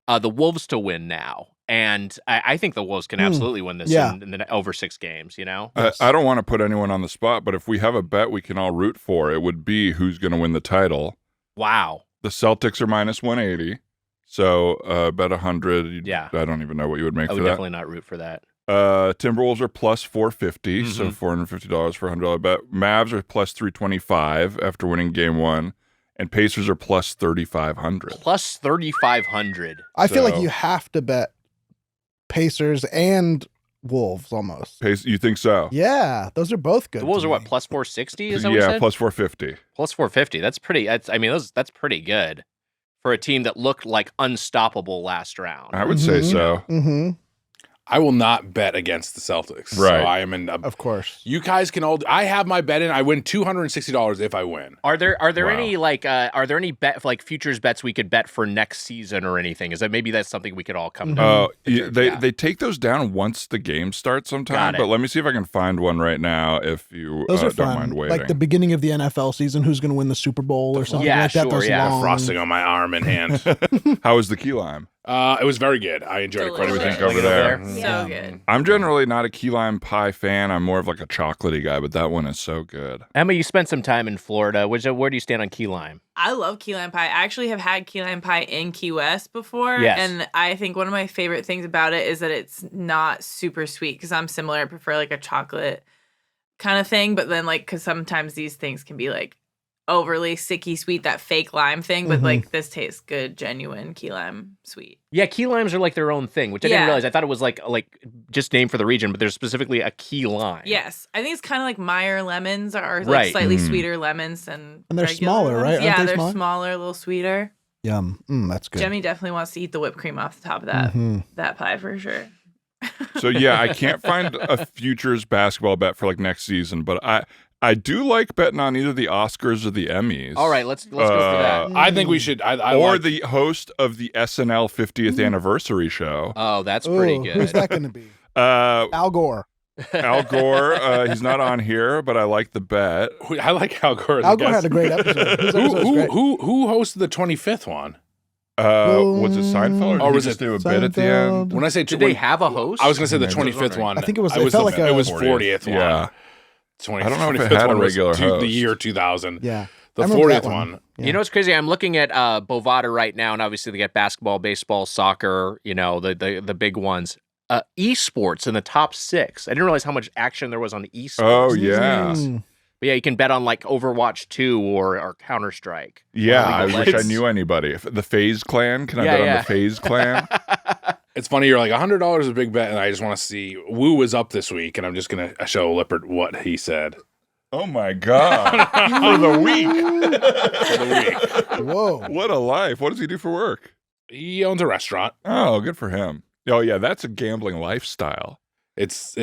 the Wolves to win now. And I think the Wolves can absolutely win this in the over 6 games, you know? I don't want to put anyone on the spot, but if we have a bet we can all root for, it would be who's going to win the title. Wow. The Celtics are minus 180. So bet 100. Yeah. I don't even know what you would make I for would that. definitely not root for that. Timberwolves are plus 450, so $450 for a $100 bet. Mavs are plus 325 after winning game one, and Pacers are plus 3,500. Plus 3,500. I feel like So- you have to bet Pacers and Wolves almost. You think so? Yeah, those are both good. The Wolves to are what, me. plus 460? Is that what you Yeah, said? plus 450. Plus 450. That's pretty. That's pretty good for a team that looked like unstoppable last round. I would say so. Mm-hmm. I will not bet against the Celtics. So Right. I am in. Of course. You guys can all. I have my bet in. I win $260 if I win. Are there Wow. any bet like futures bets we could bet for next season or anything? Is that maybe that's something we could all come to? They take those down once the game starts sometime, Got it. but let me see if I can find one right now if you Those are don't fun. mind waiting. Like the beginning of the NFL season, who's going to win the Super Bowl or something Yeah, like that. sure, Those yeah. long- Frosting on my arm and hand. How was the key lime? It was very good. I enjoyed it quite a Delicious. bit. What do you think over there? So good. I'm generally not a key lime pie fan. I'm more of like a chocolatey guy, but that one is so good. Emma, you spent some time in Florida. Where do you stand on key lime? I love key lime pie. I actually have had key lime pie in Key West before. Yes. And I think one of my favorite things about it is that it's not super sweet because I'm similar. I prefer like a chocolate kind of thing. But then because sometimes these things can be like overly sicky sweet, that fake lime thing. But like this tastes good, genuine key lime sweet. Yeah, key limes are like their own thing, which I didn't Yeah. realize. I thought it was like just named for the region, but there's specifically a key lime. Yes. I think it's kind of like Meyer lemons are like Right. slightly sweeter lemons than And they're regular smaller, ones. right? Aren't Yeah, they they're smaller? smaller, a little sweeter. Yum. That's good. Jemmy definitely wants to eat the whipped cream off the top of that Mhm. that pie for sure. So yeah, I can't find a futures basketball bet for like next season, but I do like betting on either the Oscars or the Emmys. All right, let's go through that. I think we should. I or like, the host of the SNL 50th anniversary show. Oh, that's Ooh, pretty good. Who's that going to be? Uh, Al Gore. Al Gore, he's not on here, but I like the bet. I like Al Gore. as a Al Gore guest. had a great episode. His episode was great. Who hosted the 25th one? Was it Seinfeld? Or did Or he was just it do a bit at the end? When I say Did they have a host? I was going to say the Maybe. 25th one. I think it was- I it felt like a- it was 40th one. Yeah. 20, I don't know if it 25th had a one was regular the host. year 2000. Yeah. The I remember 40th that one. one. You know what's crazy? I'm looking at Bovada right now, and obviously they get basketball, baseball, soccer. You know, the big ones. Esports in the top 6. I didn't realize how much action there was on esports. Oh, yeah. Mm. But yeah, you can bet on like Overwatch 2 or Counter Strike. Yeah, I League of wish I Legends. knew anybody. The FaZe Clan? Can I Yeah, bet on yeah. the FaZe Clan? It's funny. You're like $100 is a big bet, and I just want to see. Woo was up this week, and I'm just going to show Lippert what he said Oh, my God. For the week. for the week. Whoa. What a life. What does he do for work? He owns a restaurant. Oh, good for him. Oh, yeah, that's a gambling lifestyle. It's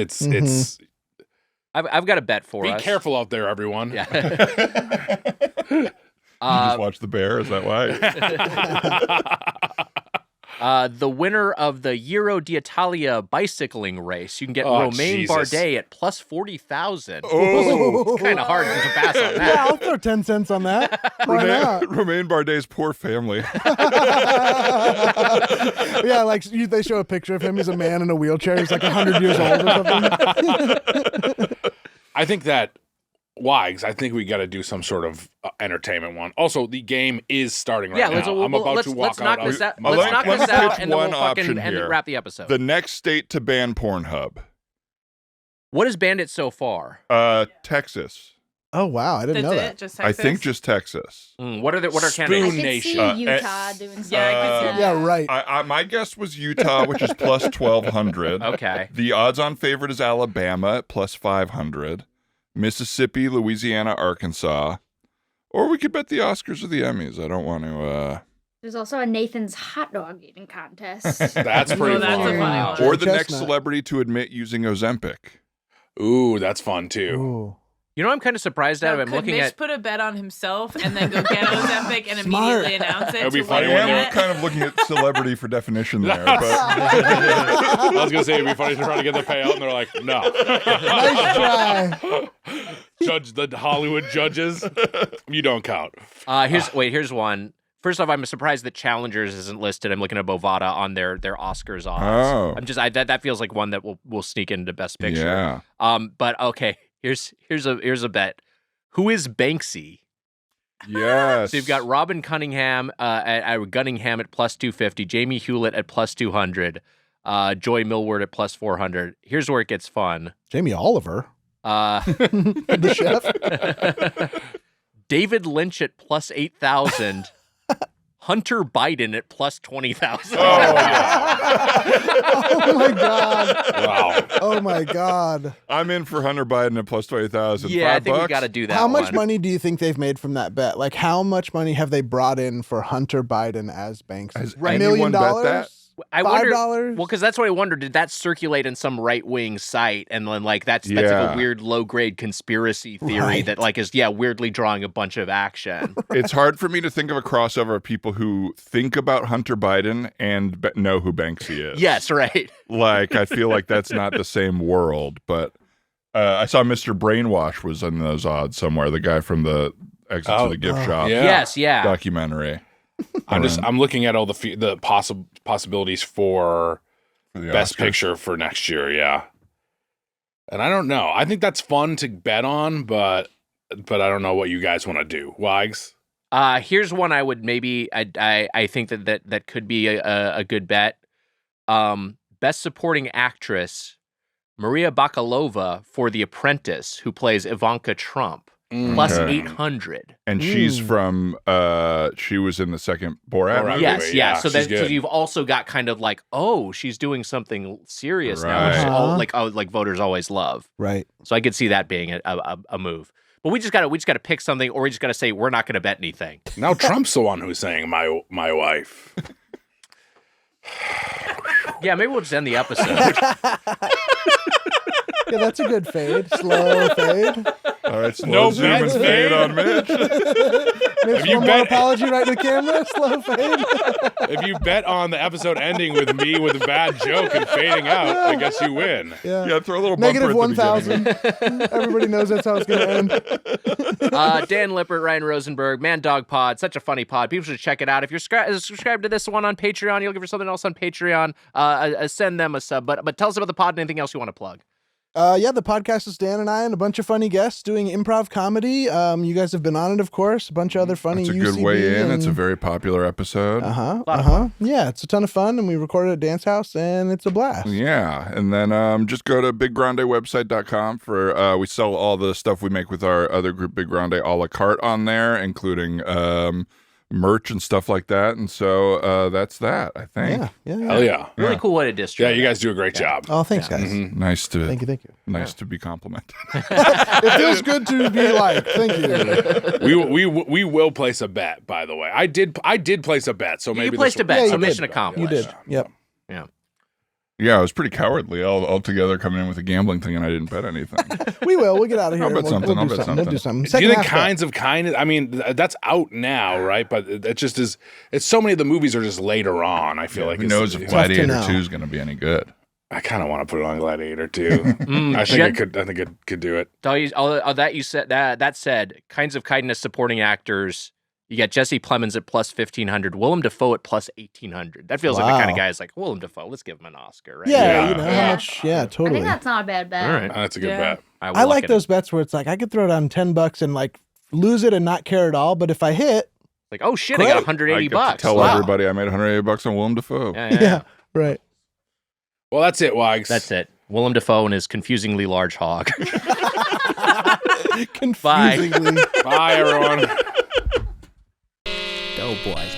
I've got a bet for be us. careful out there, everyone. Yeah. You just watch the bear? Is that why? The winner of the Giro d'Italia bicycling race, you can get Oh, Romain Jesus. Bardet at plus 40,000. Oh, Kind of hard to pass on Yeah, that. I'll throw 10 cents on that. Why not? Romain Bardet's poor family. Yeah, like they show a picture of him. He's a man in a wheelchair. He's like 100 years old or something. I think that why? Because I think we got to do some sort of entertainment one. Also, the game is starting right Yeah, now. let's, I'm about let's, to walk let's knock out. this out. Let Let's me- knock let this me out, pitch and then one we'll fucking option end it, here. wrap the episode. The next state to ban Pornhub. What has banned it so far? Texas. Oh, wow. I didn't That's know it? that. Just I Texas? think just Texas. What are Oh, I candidates? could Nation. see Utah doing something. Yeah, I could see Yeah, right. My guess was Utah, which is plus 1,200. Okay. The odds-on favorite is Alabama at plus 500. Mississippi, Louisiana, Arkansas. Or we could bet the Oscars or the Emmys. I don't want to... There's also a Nathan's hot dog eating contest. That's pretty Oh, that's a fun. funny one. Or the next Chestnut. celebrity to admit using Ozempic. Ooh, that's fun too. Ooh. You know, I'm kind of surprised at. I'm could looking Mitch at. put a bet on himself and then go get Ozempic and Smart. immediately announce it? That'd be to funny win when I you- it? am kind of looking at celebrity for definition there, but I was gonna say it'd be funny to try to get the payout, and they're like, no. Nice try. Judge the Hollywood judges, you don't count. Here's one. First off, I'm surprised that Challengers isn't listed. I'm looking at Bovada on their Oscars odds. Oh. That feels like one that will sneak into Best Picture. yeah. But okay, here's a bet. Who is Banksy? Yes. So you've got Robin Cunningham at Gunningham at plus 250, Jamie Hewlett at plus 200, Joy Millward at plus 400. Here's where it gets fun. Jamie Oliver, The chef. David Lynch at plus 8,000. Hunter Biden at plus 20,000. Oh, yeah. Oh my god. Wow. Oh my god. I'm in for Hunter Biden at plus 20,000. Yeah, I think we $5? got to do that. How much one. money do you think they've made from that bet? Like, how much money have they brought in for Hunter Biden as Banksy? Has $1 anyone million? bet that? I wonder. $5? Well, because that's what I wondered. Did that circulate in some right wing site, and then like that's like Yeah. a weird low grade conspiracy theory Right. that like is weirdly drawing a bunch of action. It's hard for me to think of a crossover of people who think about Hunter Biden and know who Banksy is. Yes, right. Like, I feel like that's not the same world, but I saw Mr. Brainwash was in those odds somewhere, the guy from the Exit to the Gift Shop yeah. Yes, yeah. documentary. I'm looking at all the possibilities for For the Best Oscars. Picture for next year. Yeah, and I don't know. I think that's fun to bet on, but I don't know what you guys want to do. Wags? Here's one I would maybe I think that could be a good bet. Best Supporting Actress, Maria Bakalova for The Apprentice, who plays Ivanka Trump, plus Okay. 800. And she's from, she was in the second Borat Borat movie. Yes, movie, yeah, So she's so good. you've also got kind of like, oh, she's doing something serious now, which is Right. like voters always love. Right. So I could see that being a move. But we just gotta pick something, or we just gotta say we're not gonna bet anything. Now Trump's the one who's saying my wife. Yeah, maybe we'll just end the episode. Yeah, that's a good fade. Slow fade. All right, slow No zoom and bets fade made. on Mitch. Mitch, you one more bet- apology right to the camera. Slow fade. If you bet on the episode ending with me with a bad joke and fading out, I guess you win. Yeah, throw a little bumper Negative at the beginning. 1,000. Everybody knows that's how it's going to end. Dan Lippert, Ryan Rosenberg, Man Dog Pod, such a funny pod. People should check it out. If you're subscribed to this one on Patreon, you're looking for something else on Patreon, send them a sub. But tell us about the pod and anything else you want to plug. Yeah, the podcast is Dan and I and a bunch of funny guests doing improv comedy. You guys have been on it, of course. A bunch of other funny It's a good UCB way in. It's a and- very popular episode. Yeah, it's a ton of fun, and we recorded at Dance House, and it's a blast. Yeah, and then just go to biggrandewebsite.com for we sell all the stuff we make with our other group, Big Grande, a la carte on there, including merch and stuff like that. And so that's that, I think. Yeah. Hell yeah. Really cool way to distribute. Yeah, you guys do a great job. Oh, thanks, guys. Nice to Thank you. nice to be complimented. It feels good to be like. Thank you. We will place a bet, by the way. I did place a bet, so maybe You placed this a bet, Yeah, so you did. mission accomplished. You did. Yep. Yeah, I was pretty cowardly altogether coming in with a gambling thing, and I didn't bet anything. We will. We'll get out of here. I'll bet We'll something. I'll do bet something. We'll do something. something. Do you think Second half Kinds of Kindness? I mean, that's out now, right? But it just is. It's so many of the movies are just later on. I feel like Who it's- knows if to Gladiator know. 2 is going to be any good? I kind of want to put it on Gladiator too. I think it could do it. That said, Kinds of Kindness supporting actors. You got Jesse Plemons at plus 1,500, Willem Dafoe at plus 1,800. That feels like the kind of Wow. guy is like, Willem Dafoe, let's give him an Oscar, right? Yeah, you know Yeah. how much. Yeah, I totally. think that's not a bad bet. All right. That's a good Yeah. bet. I like those bets where it's like I could throw down $10 and like lose it and not care at all, but if I hit, Like, oh shit, I got Great. 180 I get to bucks. tell Wow. everybody I made $180 on Willem Dafoe. Yeah. right. Well, that's it, Wags. That's it. Willem Dafoe and his confusingly large hog. Confusingly. Bye, everyone. Doughboys,